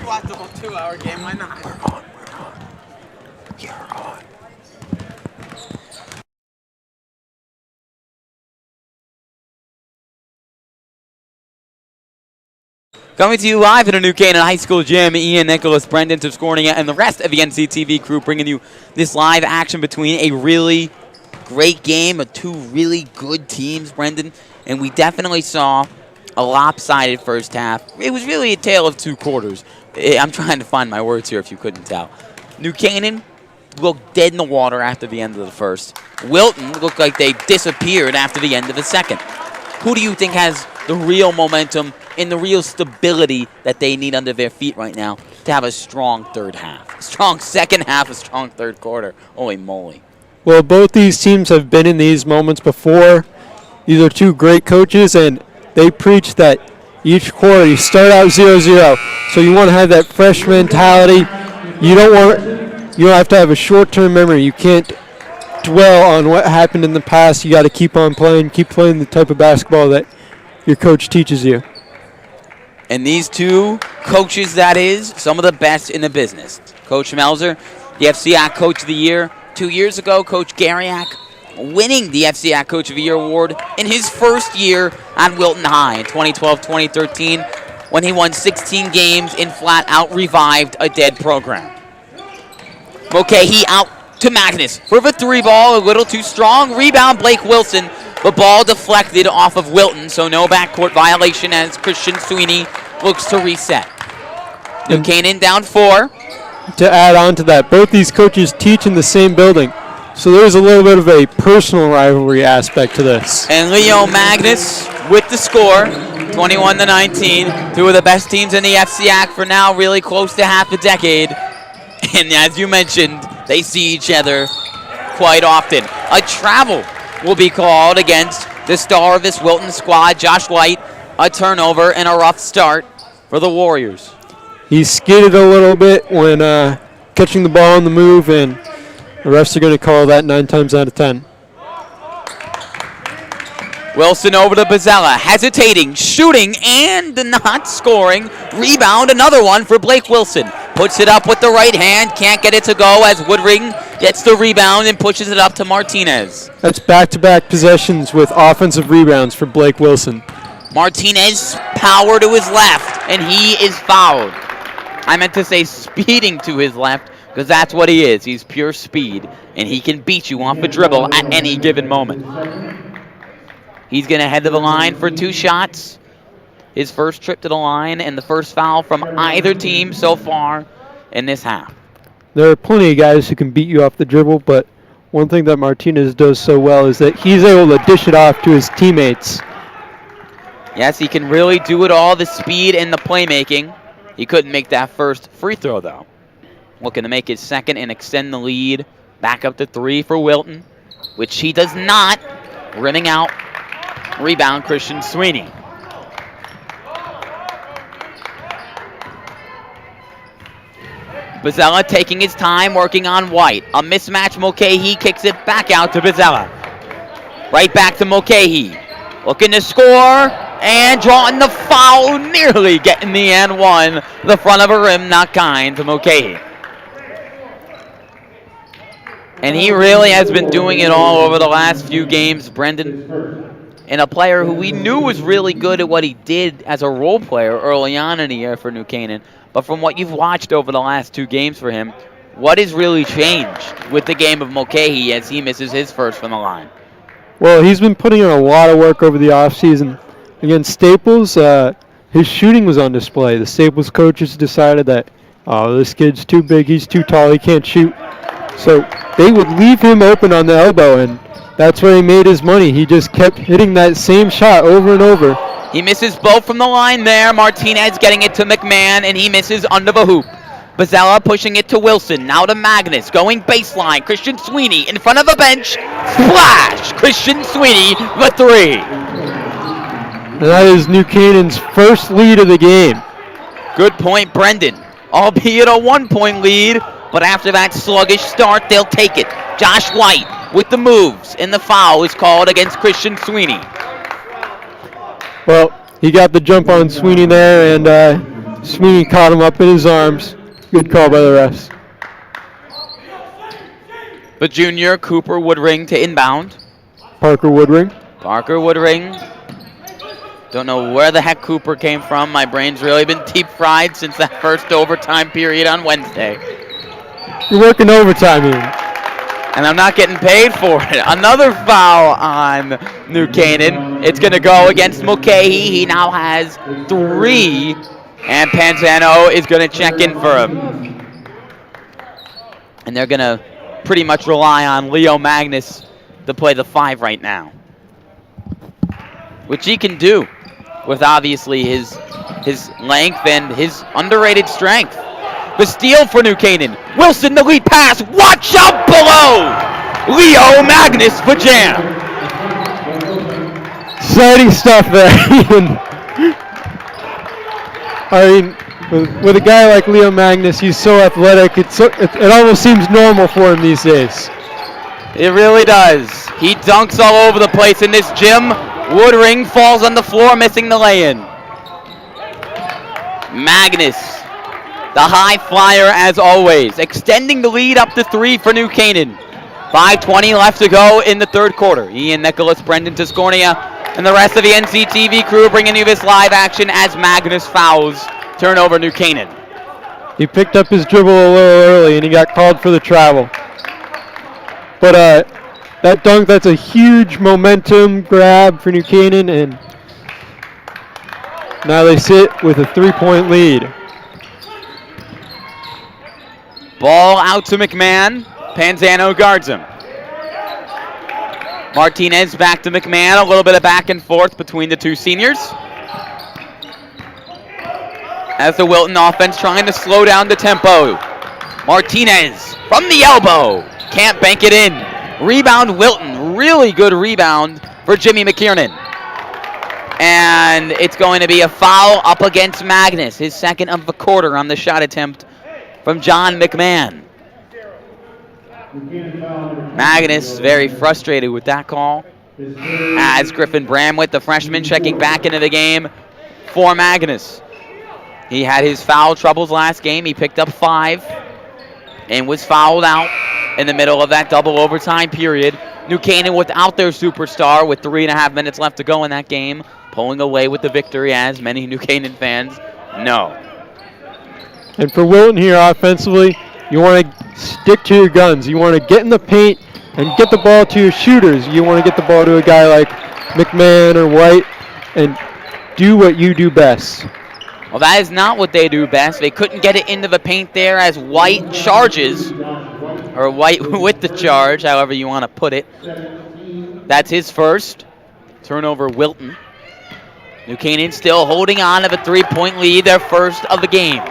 watch the whole 2-hour game. Why not? We're on. You're on. Coming to you live in a New Canaan High School gym, Ian, Nicholas, Brendan, Tiscornia, and the rest of the NCTV crew bringing you this live action between a really great game of two really good teams, Brendan. And we definitely saw a lopsided first half. It was really a tale of two quarters. I'm trying to find my words here if you couldn't tell. New Canaan looked dead in the water after the end of the first. Wilton looked like they disappeared after the end of the second. Who do you think has the real momentum and the real stability that they need under their feet right now to have a strong third half? A strong second half, a strong third quarter. Holy moly. Well, both these teams have been in these moments before. These are two great coaches, and they preach that each quarter you start out 0-0. So you want to have that fresh mentality. You don't have to have a short-term memory. You can't dwell on what happened in the past. You got to keep on playing, keep playing the type of basketball that your coach teaches you. And these two coaches, that is, some of the best in the business. Coach Melzer, the FCAC Coach of the Year. 2 years ago, Coach Gariak winning the FCAC Coach of the Year award in his first year at Wilton High in 2012-2013 when he won 16 games and flat out revived a dead program. Mulcahy out to Magnus for the three ball, a little too strong. Rebound, Blake Wilson. The ball deflected off of Wilton, so no backcourt violation as Christian Sweeney looks to reset. New Canaan down 4. To add on to that, both these coaches teach in the same building, so there's a little bit of a personal rivalry aspect to this. And Leo Magnus with the score, 21-19. Two of the best teams in the FCAC for now, really close to half a decade. And as you mentioned, they see each other quite often. A travel will be called against the star of this Wilton squad, Josh White. A turnover and a rough start for the Warriors. He skidded a little bit when catching the ball on the move, and the refs are going to call that 9 times out of 10. Wilson over to Bozzella, hesitating, shooting, and not scoring. Rebound, another one for Blake Wilson. Puts it up with the right hand, can't get it to go as Woodring gets the rebound and pushes it up to Martinez. That's back-to-back possessions with offensive rebounds for Blake Wilson. Martinez power to his left, and he is fouled. I meant to say speeding to his left, because that's what he is. He's pure speed, and he can beat you off a dribble at any given moment. He's going to head to the line for 2 shots. His first trip to the line and the first foul from either team so far in this half. There are plenty of guys who can beat you off the dribble, but one thing that Martinez does so well is that he's able to dish it off to his teammates. Yes, he can really do it all, the speed and the playmaking. He couldn't make that first free throw, though. Looking to make his second and extend the lead. Back up to 3 for Wilton, which he does not. Rimming out. Rebound, Christian Sweeney. Bozzella taking his time, working on White. A mismatch, Mulcahy kicks it back out to Bozzella. Right back to Mulcahy. Looking to score, and drawing the foul, nearly getting the and one. The front of a rim, not kind to Mulcahy. And he really has been doing it all over the last few games, Brendan. And a player who we knew was really good at what he did as a role player early on in the year for New Canaan. But from what you've watched over the last 2 games for him, what has really changed with the game of Mulcahy as he misses his first from the line? Well, he's been putting in a lot of work over the offseason. Against Staples, his shooting was on display. The Staples coaches decided that, oh, this kid's too big, he's too tall, he can't shoot. So they would leave him open on the elbow, and that's where he made his money. He just kept hitting that same shot over and over. He misses both from the line there. Martinez getting it to McMahon, and he misses under the hoop. Bozzella pushing it to Wilson. Now to Magnus. Going baseline. Christian Sweeney in front of the bench. Splash! Christian Sweeney, the 3. And that is New Canaan's first lead of the game. Good point, Brendan. Albeit a 1-point lead, but after that sluggish start, they'll take it. Josh White with the moves, and the foul is called against Christian Sweeney. Well, he got the jump on Sweeney there, and Sweeney caught him up in his arms. Good call by the refs. The junior, Cooper Woodring to inbound. Parker Woodring. Parker Woodring. Don't know where the heck Cooper came from. My brain's really been deep fried since that first overtime period on Wednesday. You're working overtime, Ian. And I'm not getting paid for it. Another foul on New Canaan. It's going to go against Mulcahy. He now has 3. And Panzano is going to check in for him. And they're going to pretty much rely on Leo Magnus to play the 5 right now, which he can do with obviously his length and his underrated strength. The steal for New Canaan. Wilson, the lead pass. Watch out below. Leo Magnus for jam. Exciting stuff there. I mean, with a guy like Leo Magnus, he's so athletic. It almost seems normal for him these days. It really does. He dunks all over the place in this gym. Woodring falls on the floor, missing the lay-in. Magnus, the high flyer as always, extending the lead up to 3 for New Canaan. 5:20 left to go in the third quarter. Ian Nicholas, Brendan Tiscornia, and the rest of the NCTV crew bringing you this live action as Magnus fouls. Turnover New Canaan. He picked up his dribble a little early and he got called for the travel. But that dunk, that's a huge momentum grab for New Canaan, and now they sit with a 3-point lead. Ball out to McMahon. Panzano guards him. Martinez back to McMahon. A little bit of back and forth between the two seniors. As the Wilton offense trying to slow down the tempo. Martinez from the elbow. Can't bank it in. Rebound Wilton. Really good rebound for Jimmy McKiernan. And it's going to be a foul up against Magnus. His second of the quarter on the shot attempt from John McMahon. Magnus very frustrated with that call. As Griffin Bramwitt, the freshman, checking back into the game for Magnus. He had his foul troubles last game. He picked up 5 and was fouled out in the middle of that double overtime period. New Canaan without their superstar with 3.5 minutes left to go in that game, pulling away with the victory, as many New Canaan fans know. And for Wilton here offensively, you want to stick to your guns. You want to get in the paint and get the ball to your shooters. You want to get the ball to a guy like McMahon or White and do what you do best. Well, that is not what they do best. They couldn't get it into the paint there as White charges, or White with the charge, however you want to put it. That's his first. Turnover Wilton. New Canaan still holding on to the 3-point lead, their first of the game.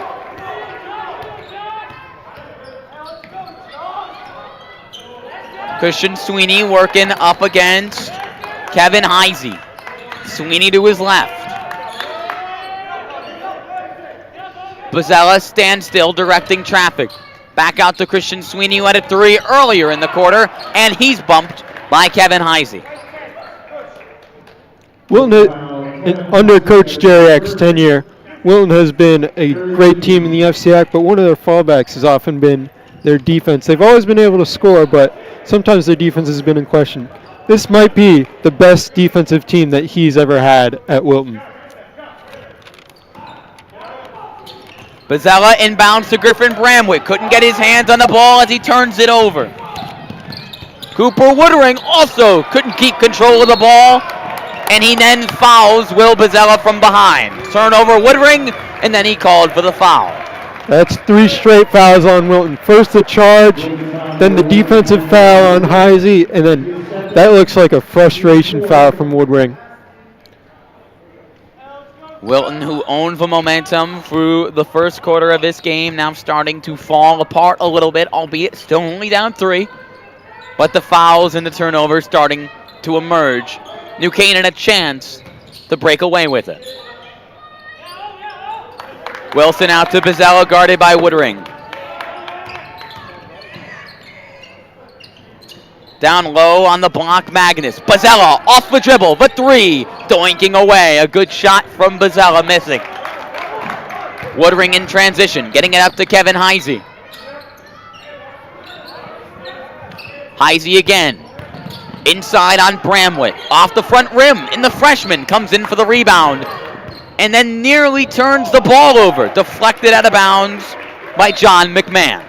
Christian Sweeney working up against Kevin Heisey. Sweeney to his left. Bozzella stands still, directing traffic. Back out to Christian Sweeney, who had a 3 earlier in the quarter, and he's bumped by Kevin Heisey. Wilton, under Coach Jerry Eck's tenure, Wilton has been a great team in the FCAC, but one of their fallbacks has often been their defense. They've always been able to score, but sometimes their defense has been in question. This might be the best defensive team that he's ever had at Wilton. Bozzella inbounds to Griffin Bramwitt. Couldn't get his hands on the ball as he turns it over. Cooper Woodring also couldn't keep control of the ball, and he then fouls Will Bozzella from behind. Turnover Woodring, and then he called for the foul. That's 3 straight fouls on Wilton. First the charge, then the defensive foul on Heisey, and then that looks like a frustration foul from Woodring. Wilton, who owned the momentum through the first quarter of this game, now starting to fall apart a little bit, albeit still only down 3. But the fouls and the turnovers starting to emerge. New Canaan a chance to break away with it. Wilson out to Bozzella, guarded by Woodring. Down low on the block, Magnus. Bozzella off the dribble, the 3, doinking away. A good shot from Bozzella, missing. Woodring in transition, getting it up to Kevin Heisey. Heisey again. Inside on Bramwitt. Off the front rim, and the freshman comes in for the rebound. And then nearly turns the ball over. Deflected out of bounds by John McMahon.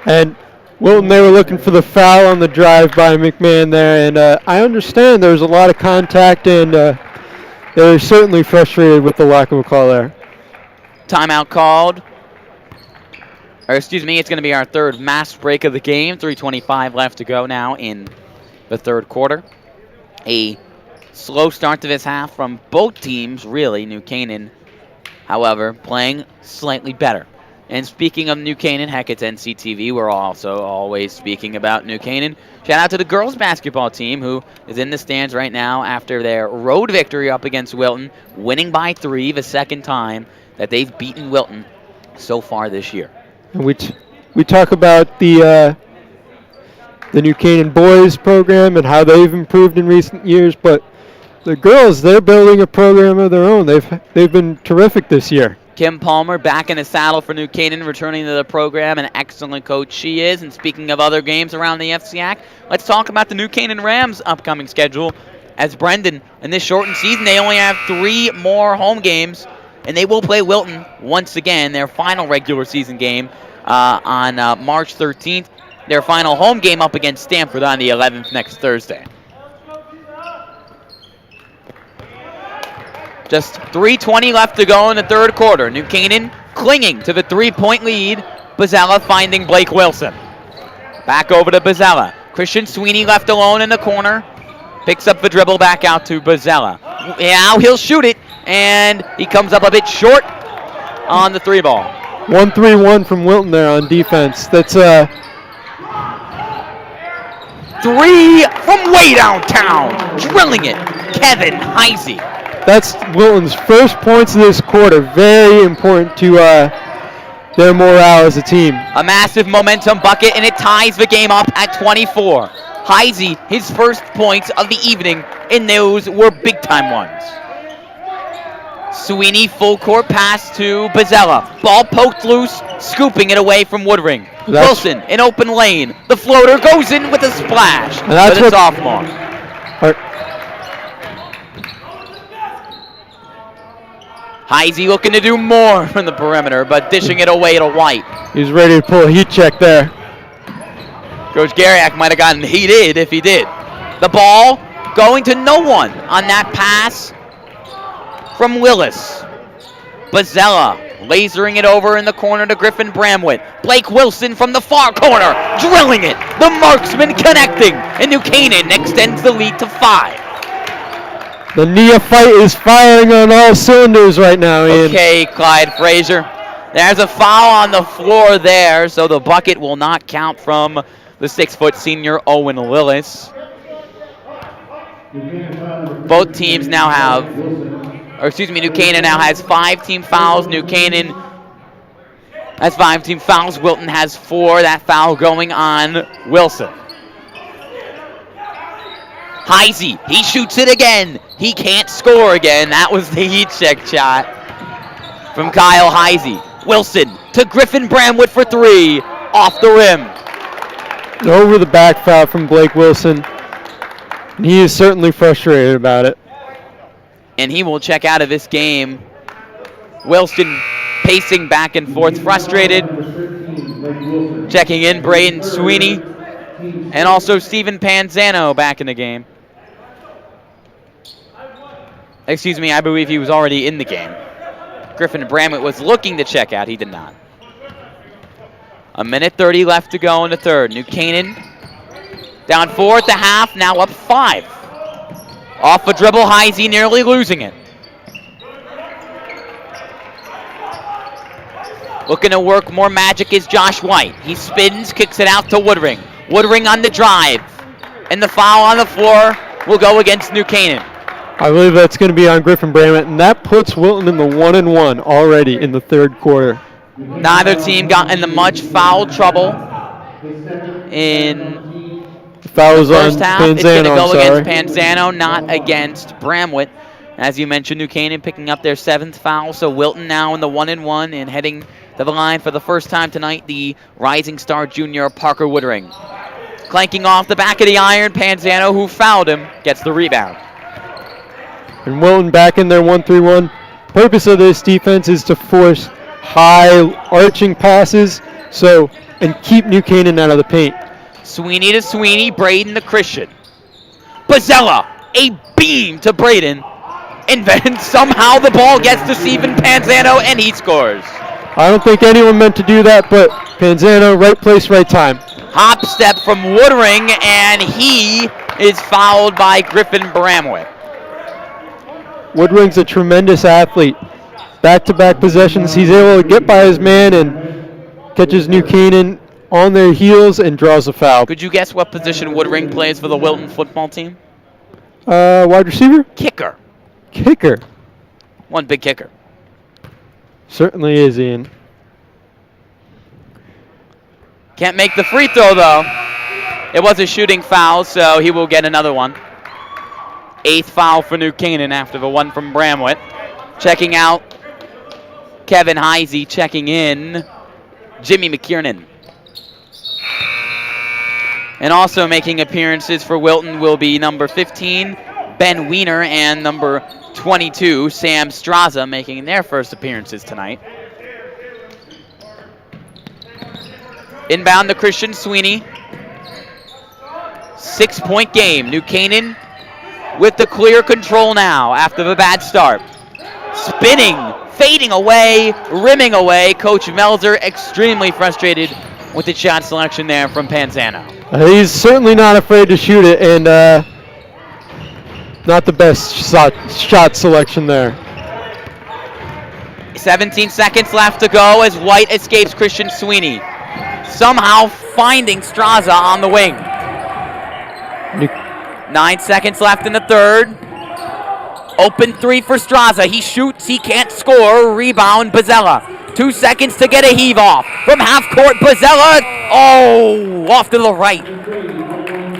And Wilton, they were looking for the foul on the drive by McMahon there, and I understand there was a lot of contact, and they were certainly frustrated with the lack of a call there. Timeout called. Or excuse me, it's going to be our third mass break of the game. 3:25 left to go now in the third quarter. A slow start to this half from both teams, really. New Canaan, however, playing slightly better. And speaking of New Canaan, heck, it's NCTV. We're also always speaking about New Canaan. Shout out to the girls basketball team, who is in the stands right now after their road victory up against Wilton, winning by 3 the second time that they've beaten Wilton so far this year. And we talk about the New Canaan boys program and how they've improved in recent years, but the girls, they're building a program of their own. They've been terrific this year. Kim Palmer back in the saddle for New Canaan, returning to the program. An excellent coach she is. And speaking of other games around the FCAC, let's talk about the New Canaan Rams' upcoming schedule. As Brendan, in this shortened season, they only have 3 more home games, and they will play Wilton once again, their final regular season game on March 13th. Their final home game up against Stanford on the 11th next Thursday. Just 3:20 left to go in the third quarter. New Canaan clinging to the 3-point lead. Bozzella finding Blake Wilson. Back over to Bozzella. Christian Sweeney left alone in the corner. Picks up the dribble back out to Bozzella. Now he'll shoot it, and he comes up a bit short on the 3 ball. 1-3-1 from Wilton there on defense. That's 3 from way downtown. Drilling it, Kevin Heisey. That's Wilton's first points of this quarter. Very important to their morale as a team. A massive momentum bucket, and it ties the game up at 24. Heisey, his first points of the evening, and those were big-time ones. Sweeney, full court pass to Bozzella. Ball poked loose, scooping it away from Woodring. Wilson, in open lane. The floater goes in with a splash for the sophomore. Heisey looking to do more from the perimeter, but dishing it away to White. He's ready to pull a heat check there. Coach Gariak might have gotten heated if he did. The ball going to no one on that pass from Willis. Bozzella lasering it over in the corner to Griffin Bramwitt. Blake Wilson from the far corner, drilling it. The marksman connecting, and New Canaan extends the lead to 5. The neophyte is firing on all cylinders right now, Ian. Okay, Clyde Frazier. There's a foul on the floor there, so the bucket will not count from the 6-foot senior Owen Willis. Both teams now have, New Canaan now has 5 team fouls. New Canaan has 5 team fouls. Wilton has 4. That foul going on Wilson. Heisey, he shoots it again. He can't score again. That was the heat check shot from Kyle Heisey. Wilson to Griffin Bramwitt for 3, off the rim. Over the back foul from Blake Wilson. And he is certainly frustrated about it. And he will check out of this game. Wilson pacing back and forth, frustrated. Checking in, Braden Sweeney. And also Steven Panzano back in the game. Excuse me, I believe he was already in the game. Griffin Bramwitt was looking to check out. He did not. 1:30 left to go in the third. New Canaan down 4 at the half, now up 5. Off a dribble, Heisey nearly losing it. Looking to work more magic is Josh White. He spins, kicks it out to Woodring. Woodring on the drive. And the foul on the floor will go against New Canaan. I believe that's going to be on Griffin Bramwitt, and that puts Wilton in the 1-1 already in the third quarter. Neither team got into much foul trouble in the first half. It's going to go against Panzano, not against Bramwitt. As you mentioned, New Canaan picking up their 7th foul, so Wilton now in the 1-1 and heading to the line for the first time tonight, the rising star junior Parker Woodring. Clanking off the back of the iron, Panzano, who fouled him, gets the rebound. And Wilton back in their 1-3-1. Purpose of this defense is to force high arching passes and keep New Canaan out of the paint. Sweeney to Sweeney, Braden to Christian. Bozzella, a beam to Braden. And then somehow the ball gets to Steven Panzano and he scores. I don't think anyone meant to do that, but Panzano, right place, right time. Hop step from Woodring, and he is fouled by Griffin Bramwick. Woodring's a tremendous athlete. Back-to-back possessions, he's able to get by his man and catches New Canaan on their heels and draws a foul. Could you guess what position Woodring plays for the Wilton football team? Wide receiver? Kicker. Kicker. One big kicker. Certainly is, Ian. Can't make the free throw, though. It was a shooting foul, so he will get another one. 8th foul for New Canaan after the one from Bramwick. Checking out Kevin Heisey, checking in Jimmy McKiernan. And also making appearances for Wilton will be number 15, Ben Wiener, and number 22, Sam Straza, making their first appearances tonight. Inbound to Christian Sweeney. 6-point game. New Canaan with the clear control now after the bad start. Spinning, fading away, rimming away. Coach Melzer extremely frustrated with the shot selection there from Panzano. He's certainly not afraid to shoot it, and not the best shot selection there. 17 seconds left to go as White escapes Christian Sweeney. Somehow finding Straza on the wing. 9 seconds left in the third. Open three for Straza. He shoots, he can't score. Rebound, Bozzella. 2 seconds to get a heave off. From half court, Bozzella. Oh, off to the right.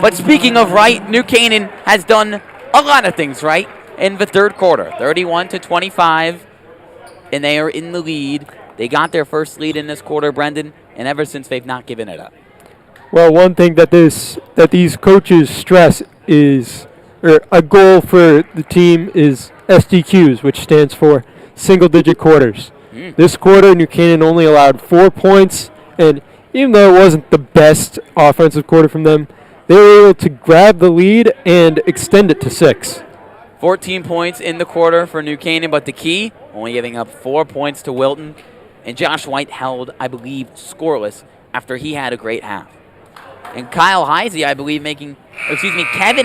But speaking of right, New Canaan has done a lot of things right in the third quarter. 31-25, and they are in the lead. They got their first lead in this quarter, Brendan, and ever since they've not given it up. Well, one thing that these coaches stress is, or a goal for the team is SDQs, which stands for single-digit quarters. This quarter, New Canaan only allowed 4 points, and even though it wasn't the best offensive quarter from them, they were able to grab the lead and extend it to 6. 14 points in the quarter for New Canaan, but the key, only giving up 4 points to Wilton. And Josh White held, I believe, scoreless after he had a great half. And Kyle Heisey, I believe, Kevin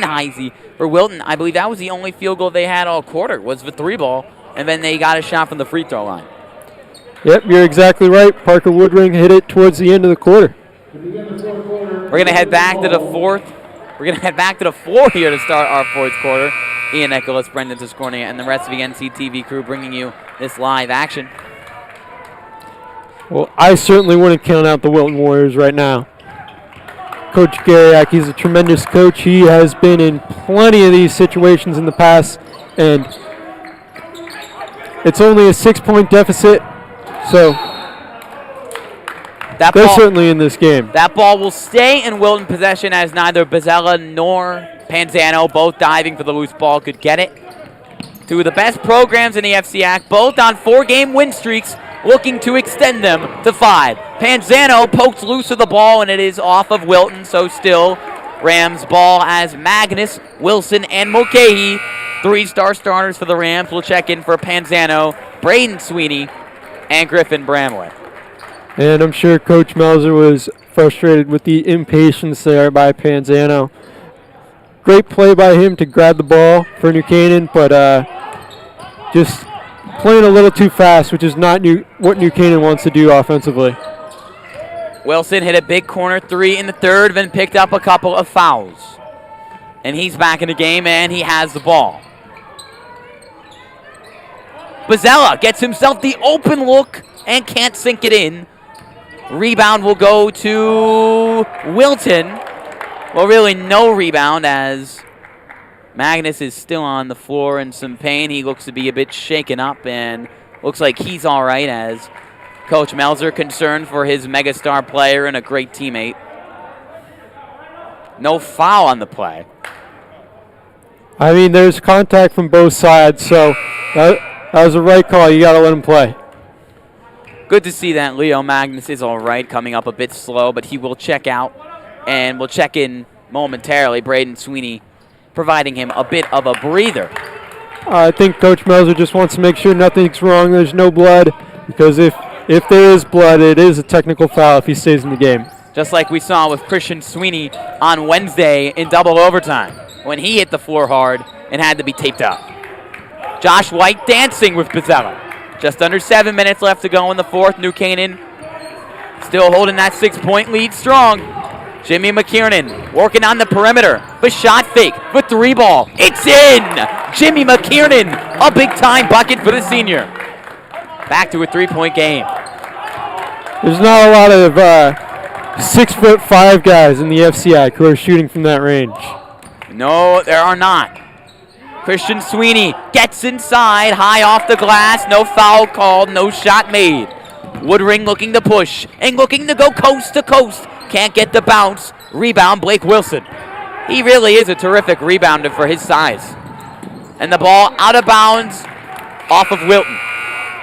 Heisey for Wilton, I believe that was the only field goal they had all quarter, was the 3-ball, and then they got a shot from the free throw line. Yep, you're exactly right. Parker Woodring hit it towards the end of the quarter. We're going to head back to the fourth. We're going to head back to the floor here to start our fourth quarter. Ian Nicholas, Brendan Tiscornia, and the rest of the NCTV crew bringing you this live action. Well, I certainly wouldn't count out the Wilton Warriors right now. Coach Gariak, he's a tremendous coach. He has been in plenty of these situations in the past, and it's only a 6-point deficit, so they're certainly in this game. That ball will stay in Wilton possession as neither Bozzella nor Panzano, both diving for the loose ball, could get it. Two of the best programs in the FCAC, both on 4-game win streaks, looking to extend them to 5. Panzano pokes loose of the ball, and it is off of Wilton, so still Rams ball as Magnus, Wilson, and Mulcahy, 3-star starters for the Rams, will check in for Panzano, Braden Sweeney, and Griffin Bramlett. And I'm sure Coach Melzer was frustrated with the impatience there by Panzano. Great play by him to grab the ball for New Canaan, but just playing a little too fast, which is not what New Canaan wants to do offensively. Wilson hit a big corner 3 in the third, then picked up a couple of fouls. And he's back in the game, and he has the ball. Bozzella gets himself the open look and can't sink it in. Rebound will go to Wilton. Well, really no rebound as Magnus is still on the floor in some pain. He looks to be a bit shaken up and looks like he's all right as Coach Melzer concerned for his megastar player and a great teammate. No foul on the play. I mean, there's contact from both sides, so that was a right call. You got to let him play. Good to see that Leo Magnus is all right, coming up a bit slow, but he will check out and will check in momentarily. Braden Sweeney providing him a bit of a breather. I think Coach Melzer just wants to make sure nothing's wrong. There's no blood, because if there is blood, it is a technical foul if he stays in the game. Just like we saw with Christian Sweeney on Wednesday in double overtime when he hit the floor hard and had to be taped up. Josh White dancing with Pizzella. Just under 7 minutes left to go in the fourth. New Canaan still holding that 6-point lead strong. Jimmy McKiernan working on the perimeter. The shot fake, the three ball. It's in! Jimmy McKiernan, a big-time bucket for the senior. Back to a 3-point game. There's not a lot of 6'5" guys in the FCI who are shooting from that range. No, there are not. Christian Sweeney gets inside, high off the glass. No foul called, no shot made. Woodring looking to push and looking to go coast to coast. Can't get the bounce. Rebound, Blake Wilson. He really is a terrific rebounder for his size. And the ball out of bounds off of Wilton.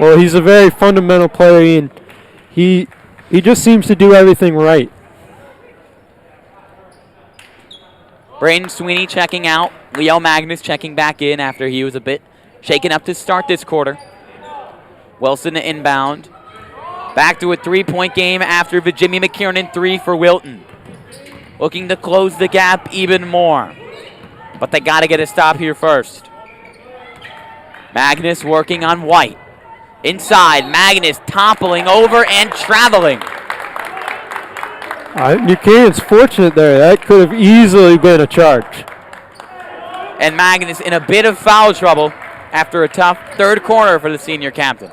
Well, he's a very fundamental player, and he just seems to do everything right. Braden Sweeney checking out. Leo Magnus checking back in after he was a bit shaken up to start this quarter. Wilson to inbound. Back to a 3-point game after the Jimmy McKiernan 3 for Wilton. Looking to close the gap even more. But they got to get a stop here first. Magnus working on White. Inside, Magnus toppling over and traveling. New Canaan's fortunate there. That could have easily been a charge. And Magnus in a bit of foul trouble after a tough third quarter for the senior captain.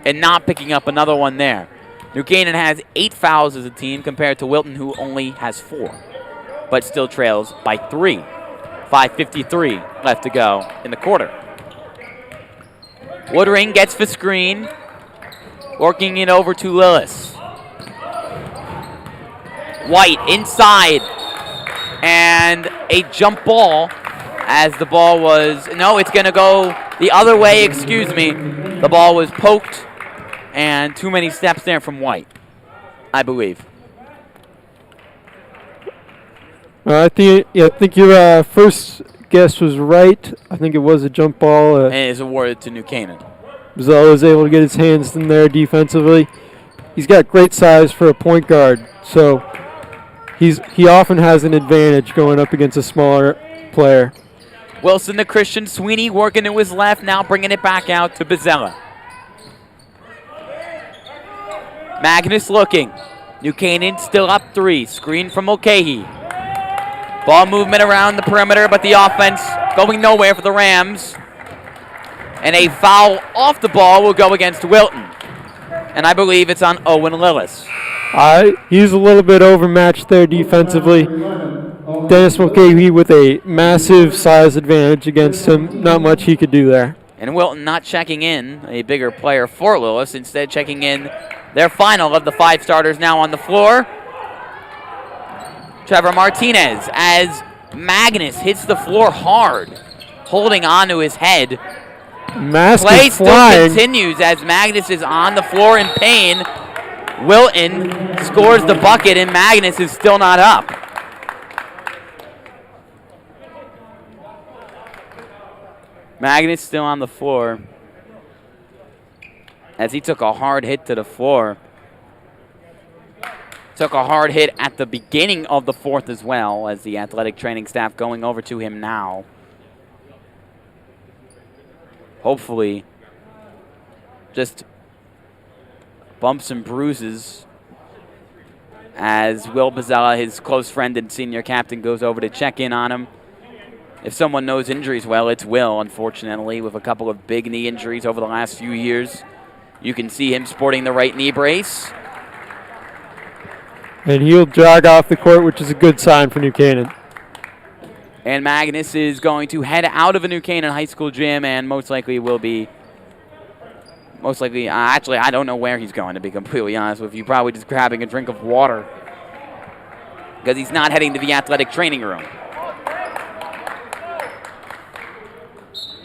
And not picking up another one there. New Canaan has 8 fouls as a team compared to Wilton, who only has 4, but still trails by 3. 5:53 left to go in the quarter. Woodring gets the screen, working it over to Lillis. White inside, and a jump ball as the ball was, no, it's going to go the other way, excuse me. The ball was poked, and too many steps there from White, I believe. I think your first guess was right. I think it was a jump ball. And it is awarded to New Canaan. Bizarro was able to get his hands in there defensively. He's got great size for a point guard, so he often has an advantage going up against a smaller player. Wilson to Christian Sweeney working to his left, now bringing it back out to Bizzella. Magnus looking. New Canaan still up 3. Screen from Mulcahy. Ball movement around the perimeter, but the offense going nowhere for the Rams. And a foul off the ball will go against Wilton. And I believe it's on Owen Lillis. He's a little bit overmatched there defensively. Dennis Mulcahy with a massive size advantage against him. Not much he could do there. And Wilton not checking in, a bigger player for Lillis, instead checking in their final of the 5 starters now on the floor. Trevor Martinez as Magnus hits the floor hard, holding onto his head. Play still continues as Magnus is on the floor in pain. Wilton scores the bucket and Magnus is still not up. Magnus still on the floor as he took a hard hit to the floor. Took a hard hit at the beginning of the fourth as well, as the athletic training staff going over to him now. Hopefully, just bumps and bruises as Will Bizzella, his close friend and senior captain, goes over to check in on him. If someone knows injuries well, it's Will, unfortunately, with a couple of big knee injuries over the last few years. You can see him sporting the right knee brace. And he'll jog off the court, which is a good sign for New Canaan. And Magnus is going to head out of a New Canaan High School gym and most likely, actually, I don't know where he's going, to be completely honest with you. Probably just grabbing a drink of water because he's not heading to the athletic training room.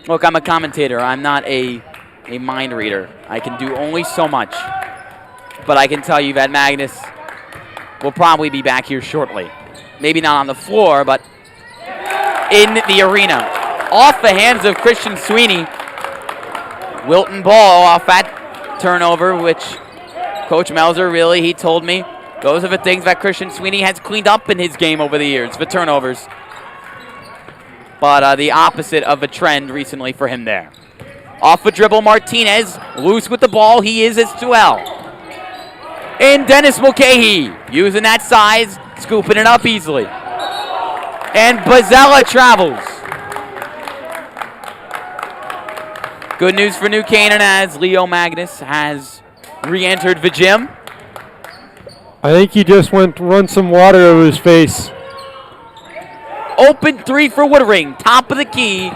Look, I'm a commentator. I'm not a mind reader. I can do only so much. But I can tell you that Magnus will probably be back here shortly. Maybe not on the floor, but in the arena. Off the hands of Christian Sweeney. Wilton ball off that turnover, which Coach Melzer really, he told me, those are the things that Christian Sweeney has cleaned up in his game over the years, the turnovers. But the opposite of a trend recently for him there. Off the dribble, Martinez, loose with the ball, he is as well. And Dennis Mulcahy, using that size, scooping it up easily. And Bazella travels. Good news for New Canaan as Leo Magnus has re-entered the gym. I think he just went to run some water over his face. Open three for Woodring, top of the key.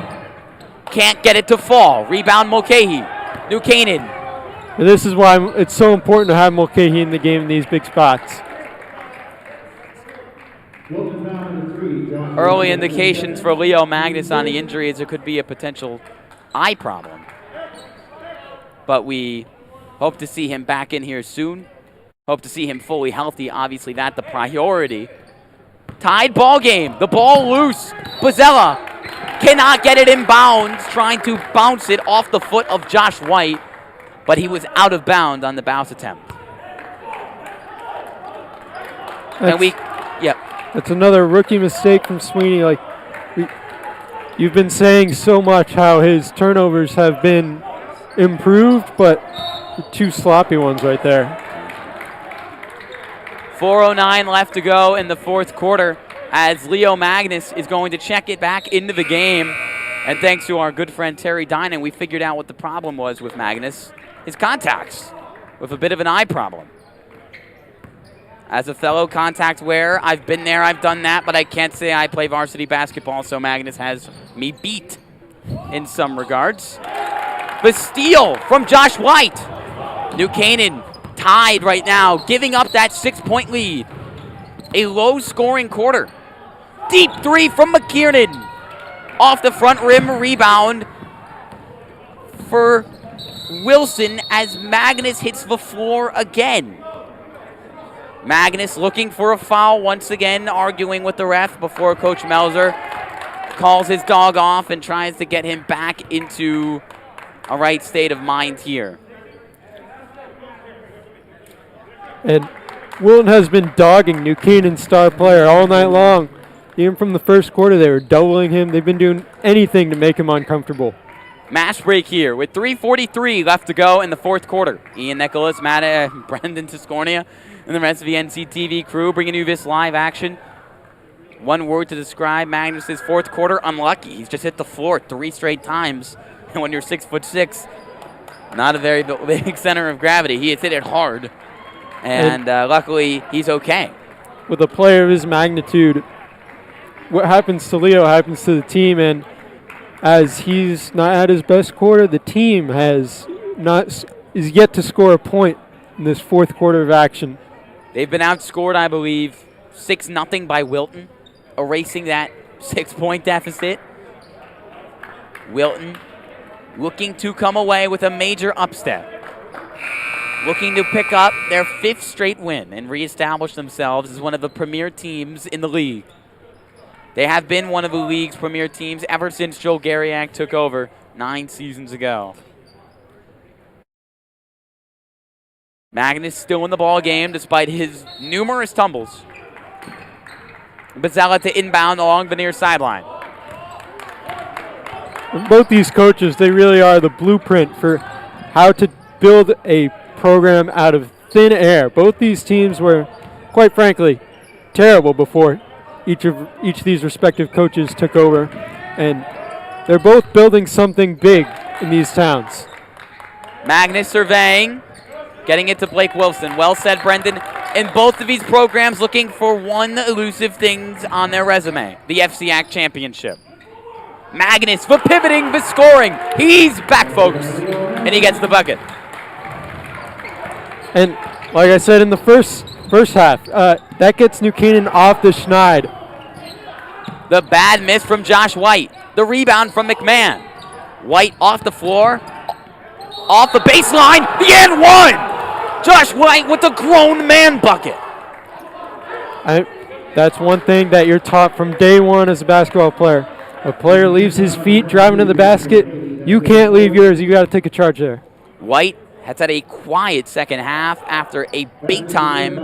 Can't get it to fall. Rebound Mulcahy, New Canaan. And this is why it's so important to have Mulcahy in the game in these big spots. Early indications for Leo Magnus on the injury is there could be a potential eye problem. But we hope to see him back in here soon. Hope to see him fully healthy. Obviously, that's the priority. Tied ball game. The ball loose. Bazella cannot get it in bounds, trying to bounce it off the foot of Josh White, but he was out of bounds on the bounce attempt. That's another rookie mistake from Sweeney. Like you've been saying so much how his turnovers have been improved, but two sloppy ones right there. 4:09 left to go in the fourth quarter as Leo Magnus is going to check it back into the game. And thanks to our good friend Terry Dinan, we figured out what the problem was with Magnus. His contacts, with a bit of an eye problem. As a fellow contact wearer, I've been there, I've done that, but I can't say I play varsity basketball, so Magnus has me beat in some regards. The steal from Josh White. New Canaan tied right now, giving up that 6-point lead. A low-scoring quarter. Deep three from McKiernan. Off the front rim, rebound for Wilson as Magnus hits the floor again. Magnus looking for a foul once again, arguing with the ref before Coach Melzer calls his dog off and tries to get him back into a right state of mind here. And Wilton has been dogging New Canaan's star player all night long. Even from the first quarter, they were doubling him. They've been doing anything to make him uncomfortable. Match break here with 3:43 left to go in the fourth quarter. Ian Nicholas, Brendan Tiscornia, and the rest of the NCTV crew bringing you this live action. One word to describe Magnus's fourth quarter: unlucky. He's just hit the floor 3 straight times. And when you're 6'6", not a very big center of gravity, he has hit it hard. And luckily, he's okay. With a player of his magnitude, what happens to Leo happens to the team, and as he's not at his best quarter, the team is yet to score a point in this fourth quarter of action. They've been outscored, I believe, 6-0 by Wilton, erasing that 6-point deficit. Wilton looking to come away with a major upstep. Looking to pick up their 5th straight win and reestablish themselves as one of the premier teams in the league. They have been one of the league's premier teams ever since Joe Gariak took over 9 seasons ago. Magnus still in the ball game despite his numerous tumbles. Bazella to inbound along the near sideline. And both these coaches, they really are the blueprint for how to build a program out of thin air. Both these teams were, quite frankly, terrible before each of these respective coaches took over, and they're both building something big in these towns. Magnus surveying, getting it to Blake Wilson. Well said, Brendan. And both of these programs looking for one elusive thing on their resume, the FCAC championship. Magnus for pivoting, for scoring. He's back, folks, and he gets the bucket. And like I said in the first half, that gets New Canaan off the schneid. The bad miss from Josh White. The rebound from McMahon. White off the floor, off the baseline, the and one! Josh White with the grown man bucket. That's one thing that you're taught from day one as a basketball player. A player leaves his feet driving to the basket. You can't leave yours. You got to take a charge there. White has had a quiet second half after a big-time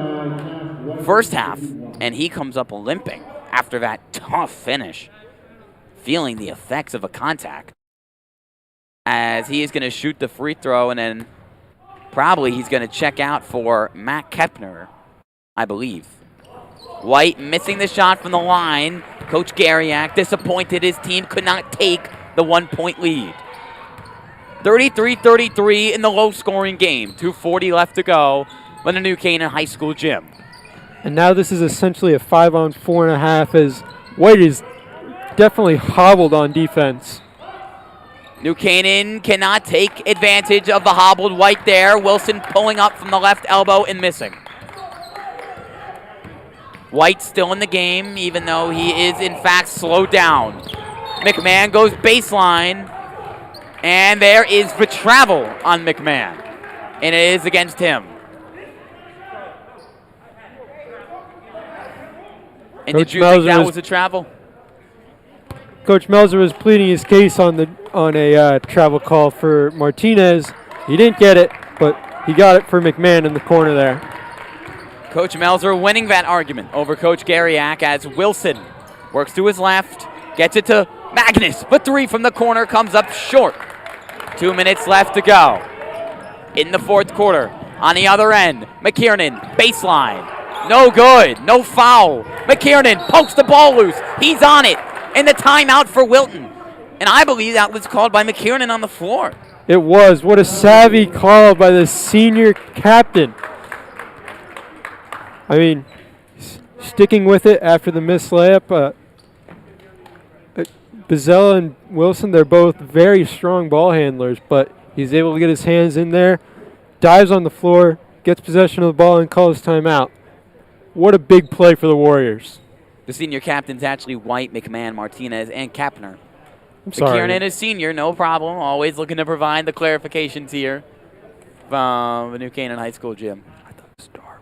first half, and he comes up limping after that tough finish, feeling the effects of a contact, as he is going to shoot the free throw, and then probably he's going to check out for Matt Kepner, I believe. White missing the shot from the line. Coach Garyak disappointed his team could not take the 1-point lead. 33-33 in the low-scoring game. 2:40 left to go in the New Canaan High School gym. And now this is essentially a 5-on-4.5 as White is definitely hobbled on defense. New Canaan cannot take advantage of the hobbled White there. Wilson pulling up from the left elbow and missing. White still in the game, even though he is, in fact, slowed down. McMahon goes baseline, and there is the travel on McMahon, and it is against him. And Coach did you think that was a travel? Coach Melzer was pleading his case on a travel call for Martinez. He didn't get it, but he got it for McMahon in the corner there. Coach Melzer winning that argument over Coach Garyak as Wilson works to his left, gets it to Magnus. The three from the corner comes up short. 2 minutes left to go in the fourth quarter. On the other end, McKiernan, baseline. No good, no foul. McKiernan pokes the ball loose. He's on it. And the timeout for Wilton. And I believe that was called by McKiernan on the floor. It was. What a savvy call by the senior captain. I mean, sticking with it after the missed layup. Bazella and Wilson, they're both very strong ball handlers, but he's able to get his hands in there, dives on the floor, gets possession of the ball, and calls timeout. What a big play for the Warriors. The senior captain's actually White, McMahon, Martinez, and Kepner. Sorry. McKiernan is senior, no problem. Always looking to provide the clarifications here from the New Canaan High School gym. I thought Star Wars.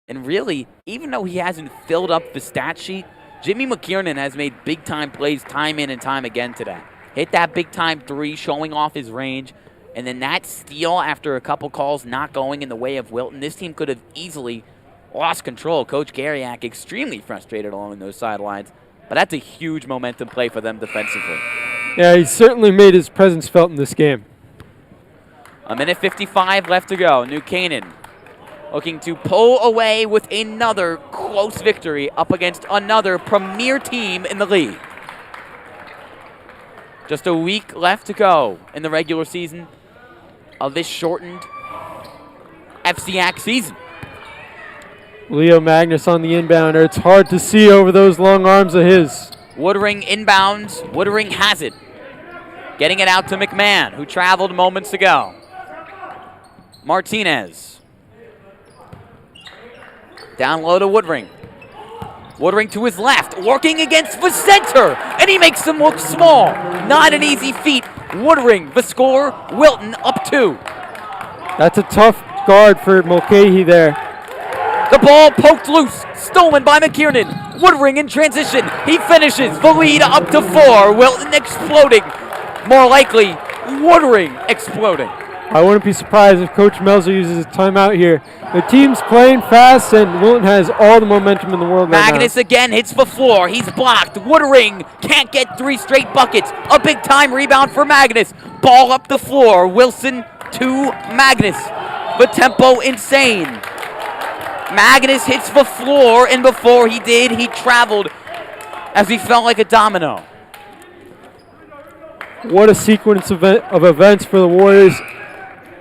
And really, even though he hasn't filled up the stat sheet, Jimmy McKiernan has made big-time plays time in and time again today. Hit that big-time three, showing off his range, and then that steal after a couple calls not going in the way of Wilton. This team could have easily lost control. Coach Garyak extremely frustrated along those sidelines, but that's a huge momentum play for them defensively. Yeah, he certainly made his presence felt in this game. 1:55 left to go. New Canaan looking to pull away with another close victory up against another premier team in the league. Just a week left to go in the regular season of this shortened FCAC season. Leo Magnus on the inbounder. It's hard to see over those long arms of his. Woodring inbounds. Woodring has it. Getting it out to McMahon, who traveled moments ago. Martinez. Down low to Woodring. Woodring to his left, working against the center, and he makes him look small. Not an easy feat. Woodring, the score, Wilton up 2. That's a tough guard for Mulcahy there. The ball poked loose, stolen by McKiernan. Woodring in transition. He finishes the lead up to 4. Wilton exploding. More likely, Woodring exploding. I wouldn't be surprised if Coach Melzer uses a timeout here. The team's playing fast, and Wilton has all the momentum in the world right now. Magnus again hits the floor. He's blocked. Woodring can't get 3 straight buckets. A big-time rebound for Magnus. Ball up the floor. Wilson to Magnus. The tempo insane. Magnus hits the floor, and before he did, he traveled as he felt like a domino. What a sequence of events for the Warriors.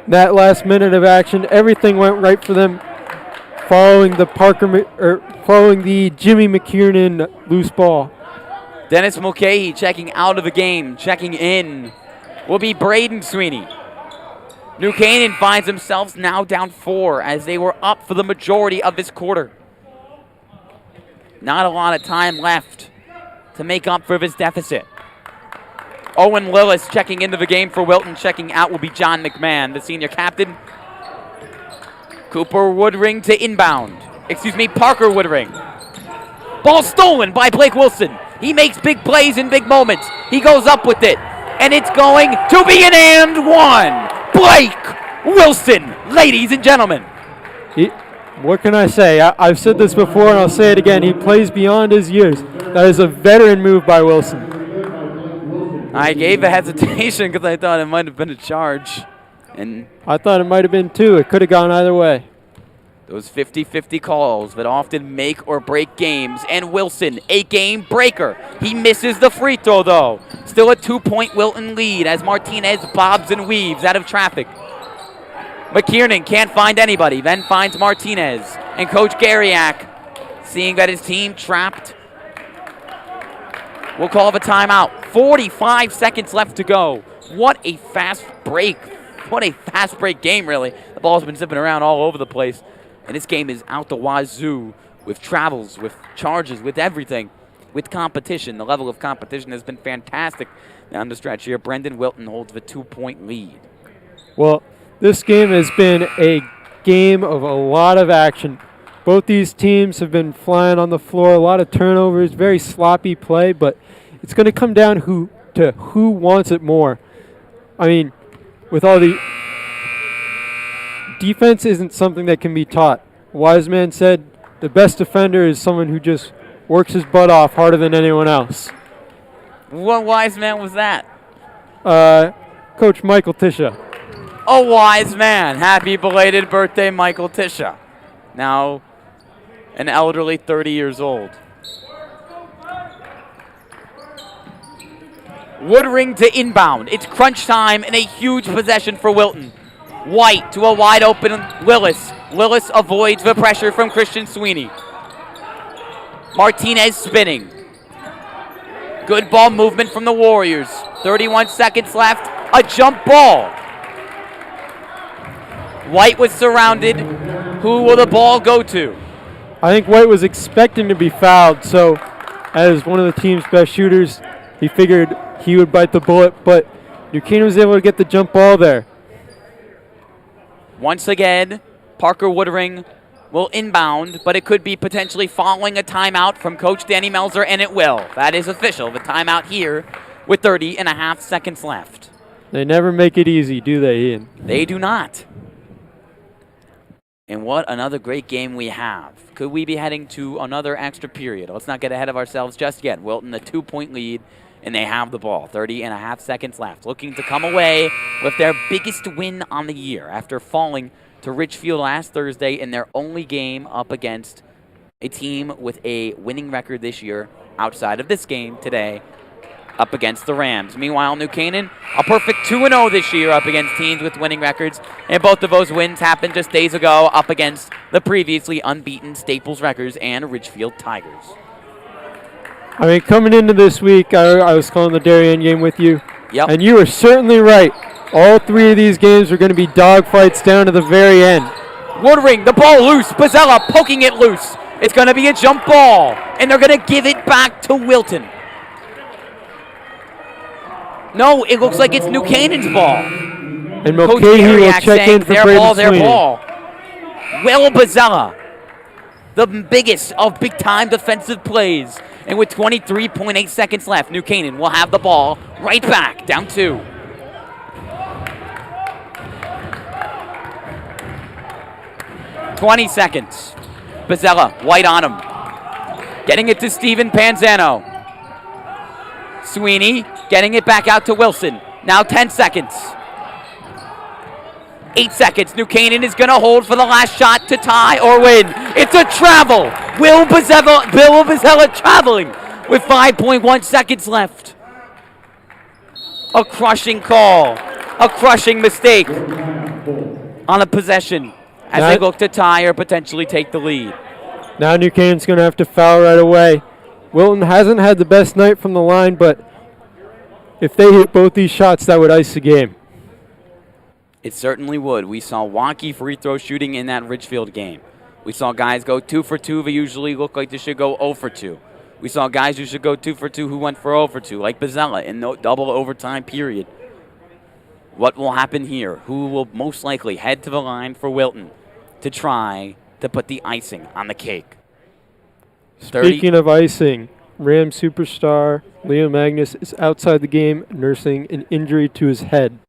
That last minute of action, everything went right for them following the Jimmy McKiernan loose ball. Dennis Mulcahy checking out of the game. Checking in will be Braden Sweeney. New Canaan finds themselves now down 4 as they were up for the majority of this quarter. Not a lot of time left to make up for this deficit. Owen Lillis checking into the game for Wilton. Checking out will be John McMahon, the senior captain. Cooper Woodring to inbound. Parker Woodring. Ball stolen by Blake Wilson. He makes big plays in big moments. He goes up with it. And it's going to be an and one. Blake Wilson, ladies and gentlemen. What can I say? I've said this before and I'll say it again. He plays beyond his years. That is a veteran move by Wilson. I gave a hesitation because I thought it might have been a charge. And I thought it might have been too. It could have gone either way. Those 50-50 calls that often make or break games. And Wilson, a game breaker. He misses the free throw, though. Still a 2-point Wilton lead as Martinez bobs and weaves out of traffic. McKiernan can't find anybody, then finds Martinez. And Coach Gariak, seeing that his team trapped, will call the timeout. 45 seconds left to go. What a fast break. What a fast break game, really. The ball's been zipping around all over the place. And this game is out the wazoo with travels, with charges, with everything, with competition. The level of competition has been fantastic down the stretch here. Brendan Wilton holds the 2-point lead. Well, this game has been a game of a lot of action. Both these teams have been flying on the floor, a lot of turnovers, very sloppy play, but it's going to come down to who wants it more. I mean, with all the defense isn't something that can be taught. Wiseman said the best defender is someone who just works his butt off harder than anyone else. What Wiseman was that? Coach Michael Tisha. A wise man. Happy belated birthday, Michael Tisha. Now an elderly 30 years old. Woodring to inbound. It's crunch time and a huge possession for Wilton. White to a wide open Willis. Willis avoids the pressure from Christian Sweeney. Martinez spinning. Good ball movement from the Warriors. 31 seconds left. A jump ball. White was surrounded. Who will the ball go to? I think White was expecting to be fouled, so as one of the team's best shooters, he figured he would bite the bullet, but New Canaan was able to get the jump ball there. Once again, Parker Woodring will inbound, but it could be potentially following a timeout from Coach Danny Melzer, and it will. That is official, the timeout here with 30.5 seconds left. They never make it easy, do they, Ian? They do not. And what another great game we have. Could we be heading to another extra period? Let's not get ahead of ourselves just yet. Wilton, a 2-point lead, and they have the ball. 30.5 seconds left. Looking to come away with their biggest win on the year after falling to Ridgefield last Thursday in their only game up against a team with a winning record this year outside of this game today up against the Rams. Meanwhile, New Canaan, a perfect 2-0 this year up against teams with winning records. And both of those wins happened just days ago up against the previously unbeaten Staples Wreckers and Ridgefield Tigers. I mean, coming into this week, I was calling the Darien game with you. Yep. And you were certainly right. All three of these games are going to be dogfights down to the very end. Woodring, the ball loose. Bozzella poking it loose. It's going to be a jump ball. And they're going to give it back to Wilton. No, it looks like it's New Canaan's ball. And Mulcahy will check in for Braden their ball. Will Bozzella, the biggest of big-time defensive plays. And with 23.8 seconds left, New Canaan will have the ball right back, down 2. $20 seconds. Bozzella, White on him. Getting it to Steven Panzano. Sweeney getting it back out to Wilson. Now 10 seconds. 8 seconds. New Canaan is going to hold for the last shot to tie or win. It's a travel. Bill Bozzella traveling with 5.1 seconds left. A crushing call. A crushing mistake. on a possession as they look to tie or potentially take the lead. Now New Canaan's going to have to foul right away. Wilton hasn't had the best night from the line, but if they hit both these shots, that would ice the game. It certainly would. We saw wonky free throw shooting in that Ridgefield game. We saw guys go 2 for 2 who usually look like they should go 0 for 2. We saw guys who should go 2 for 2 who went for 0 for 2, like Bozzella in the double overtime period. What will happen here? Who will most likely head to the line for Wilton to try to put the icing on the cake? Speaking of icing, Ram superstar Leo Magnus is outside the game nursing an injury to his head.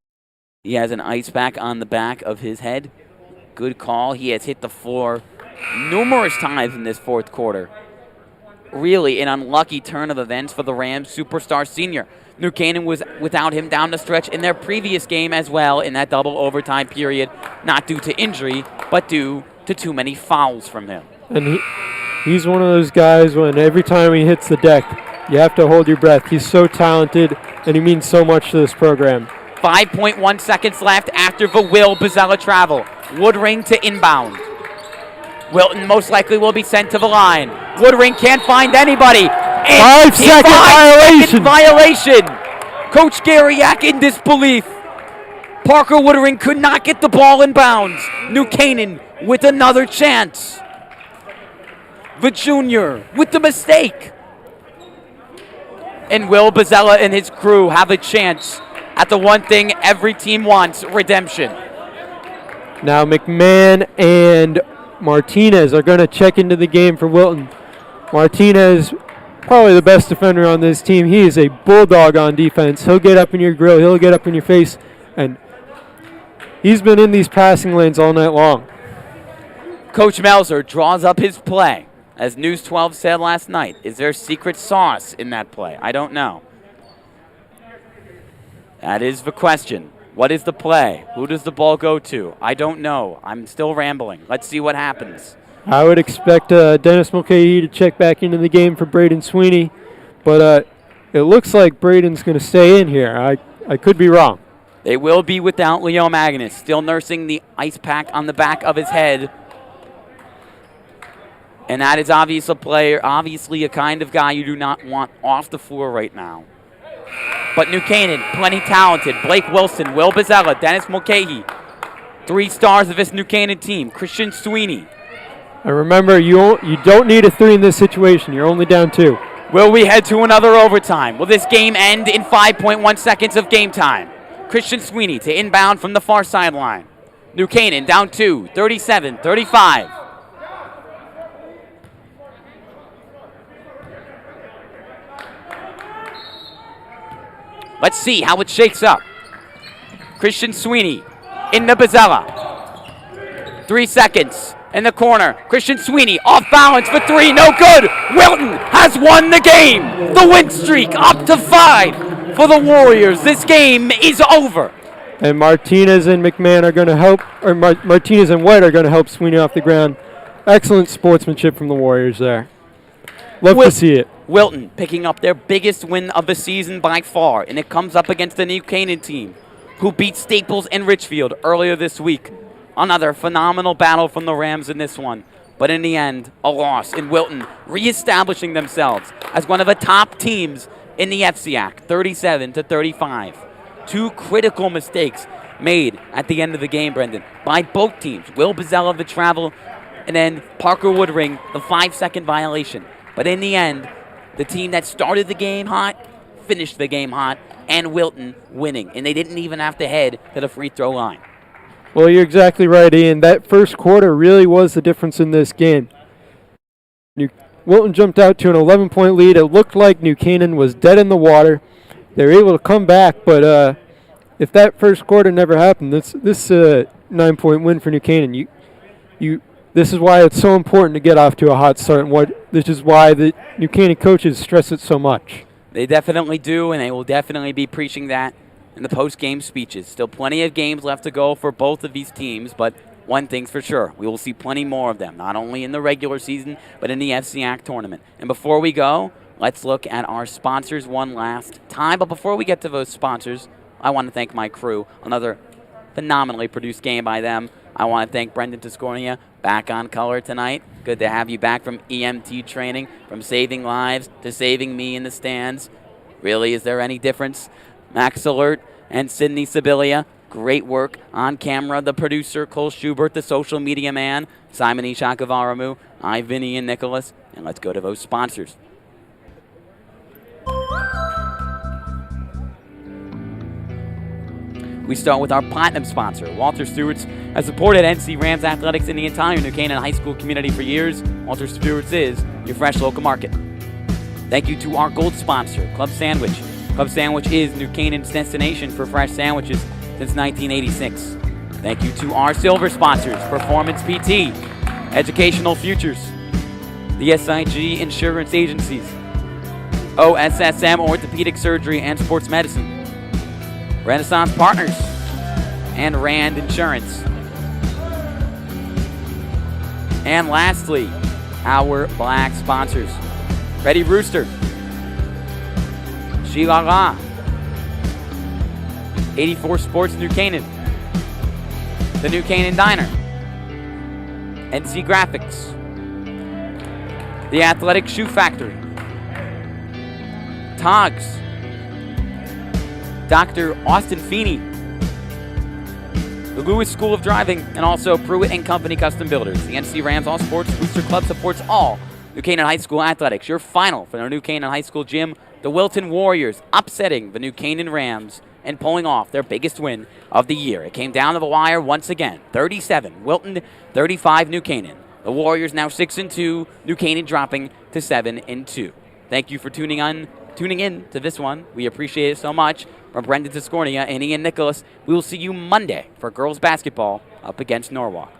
He has an ice pack on the back of his head. Good call. He has hit the floor numerous times in this fourth quarter. Really an unlucky turn of events for the Rams superstar senior. New Canaan was without him down the stretch in their previous game as well in that double overtime period, not due to injury, but due to too many fouls from him. And he's one of those guys when every time he hits the deck, you have to hold your breath. He's so talented, and he means so much to this program. 5.1 seconds left after the Will Bozzella travel. Woodring to inbound. Wilton most likely will be sent to the line. Woodring can't find anybody. 5-second violation. Coach Garyak in disbelief. Parker Woodring could not get the ball in bounds. New Canaan with another chance. The junior with the mistake. And Will Bozzella and his crew have a chance at the one thing every team wants, redemption. Now McMahon and Martinez are going to check into the game for Wilton. Martinez, probably the best defender on this team. He is a bulldog on defense. He'll get up in your grill. He'll get up in your face. And he's been in these passing lanes all night long. Coach Melzer draws up his play. As News 12 said last night, is there secret sauce in that play? I don't know. That is the question. What is the play? Who does the ball go to? I don't know. I'm still rambling. Let's see what happens. I would expect Dennis Mulcahy to check back into the game for Braden Sweeney, but it looks like Braden's going to stay in here. I could be wrong. They will be without Leo Magnus, still nursing the ice pack on the back of his head. And that is obviously a kind of guy you do not want off the floor right now. But New Canaan, plenty talented. Blake Wilson, Will Bozzella, Dennis Mulcahy. 3 stars of this New Canaan team. Christian Sweeney. And remember, you don't need a 3 in this situation. You're only down 2. Will we head to another overtime? Will this game end in 5.1 seconds of game time? Christian Sweeney to inbound from the far sideline. New Canaan down 2, 37-35. Let's see how it shakes up. Christian Sweeney in the Bozzella. 3 seconds in the corner. Christian Sweeney off balance for 3. No good. Wilton has won the game. The win streak up to 5 for the Warriors. This game is over. And Martinez and McMahon are going to help, or Martinez and White are going to help Sweeney off the ground. Excellent sportsmanship from the Warriors there. Love to see it. Wilton picking up their biggest win of the season by far, and it comes up against the New Canaan team, who beat Staples and Ridgefield earlier this week. Another phenomenal battle from the Rams in this one, but in the end, a loss in Wilton, reestablishing themselves as one of the top teams in the FCAC, 37-35. 2 critical mistakes made at the end of the game, Brendan, by both teams. Will Bozzella of the travel, and then Parker Woodring, the 5-second violation. But in the end, the team that started the game hot finished the game hot, and Wilton winning. And they didn't even have to head to the free throw line. Well, you're exactly right, Ian. That first quarter really was the difference in this game. Wilton jumped out to an 11-point lead. It looked like New Canaan was dead in the water. They were able to come back, but if that first quarter never happened, this 9-point win for New Canaan. This is why it's so important to get off to a hot start, and this is why the New Canaan coaches stress it so much. They definitely do, and they will definitely be preaching that in the post-game speeches. Still plenty of games left to go for both of these teams, but one thing's for sure, we will see plenty more of them, not only in the regular season, but in the FCAC tournament. And before we go, let's look at our sponsors one last time. But before we get to those sponsors, I want to thank my crew. Another phenomenally produced game by them. I want to thank Brendan Tiscornia, back on color tonight. Good to have you back from EMT training, from saving lives to saving me in the stands. Really, is there any difference? Max Alert and Sydney Sibilia, great work on camera. The producer, Cole Schubert, the social media man, Simon Ishakavaramu, I'm Vinny and Nicholas, and let's go to those sponsors. We start with our platinum sponsor. Walter Stewart's has supported NC Rams athletics in the entire New Canaan high school community for years. Walter Stewart's is your fresh local market. Thank you to our gold sponsor, Club Sandwich. Club Sandwich is New Canaan's destination for fresh sandwiches since 1986. Thank you to our silver sponsors, Performance PT, Educational Futures, the SIG Insurance Agencies, OSSM Orthopedic Surgery and Sports Medicine, Renaissance Partners, and Rand Insurance. And lastly, our black sponsors, Ready Rooster, Shilala, 84 Sports New Canaan, the New Canaan Diner, NC Graphics, the Athletic Shoe Factory, Togs, Dr. Austin Feeney, the Lewis School of Driving, and also Pruitt and Company Custom Builders. The NC Rams All Sports Booster Club supports all New Canaan High School athletics. Your final for the New Canaan High School gym, the Wilton Warriors upsetting the New Canaan Rams and pulling off their biggest win of the year. It came down to the wire once again. 37 Wilton, 35 New Canaan. The Warriors now 6-2. New Canaan dropping to 7-2. Thank you for tuning in to this one. We appreciate it so much. From Brendan Tiscornia and Ian Nicholas, we will see you Monday for girls basketball up against Norwalk.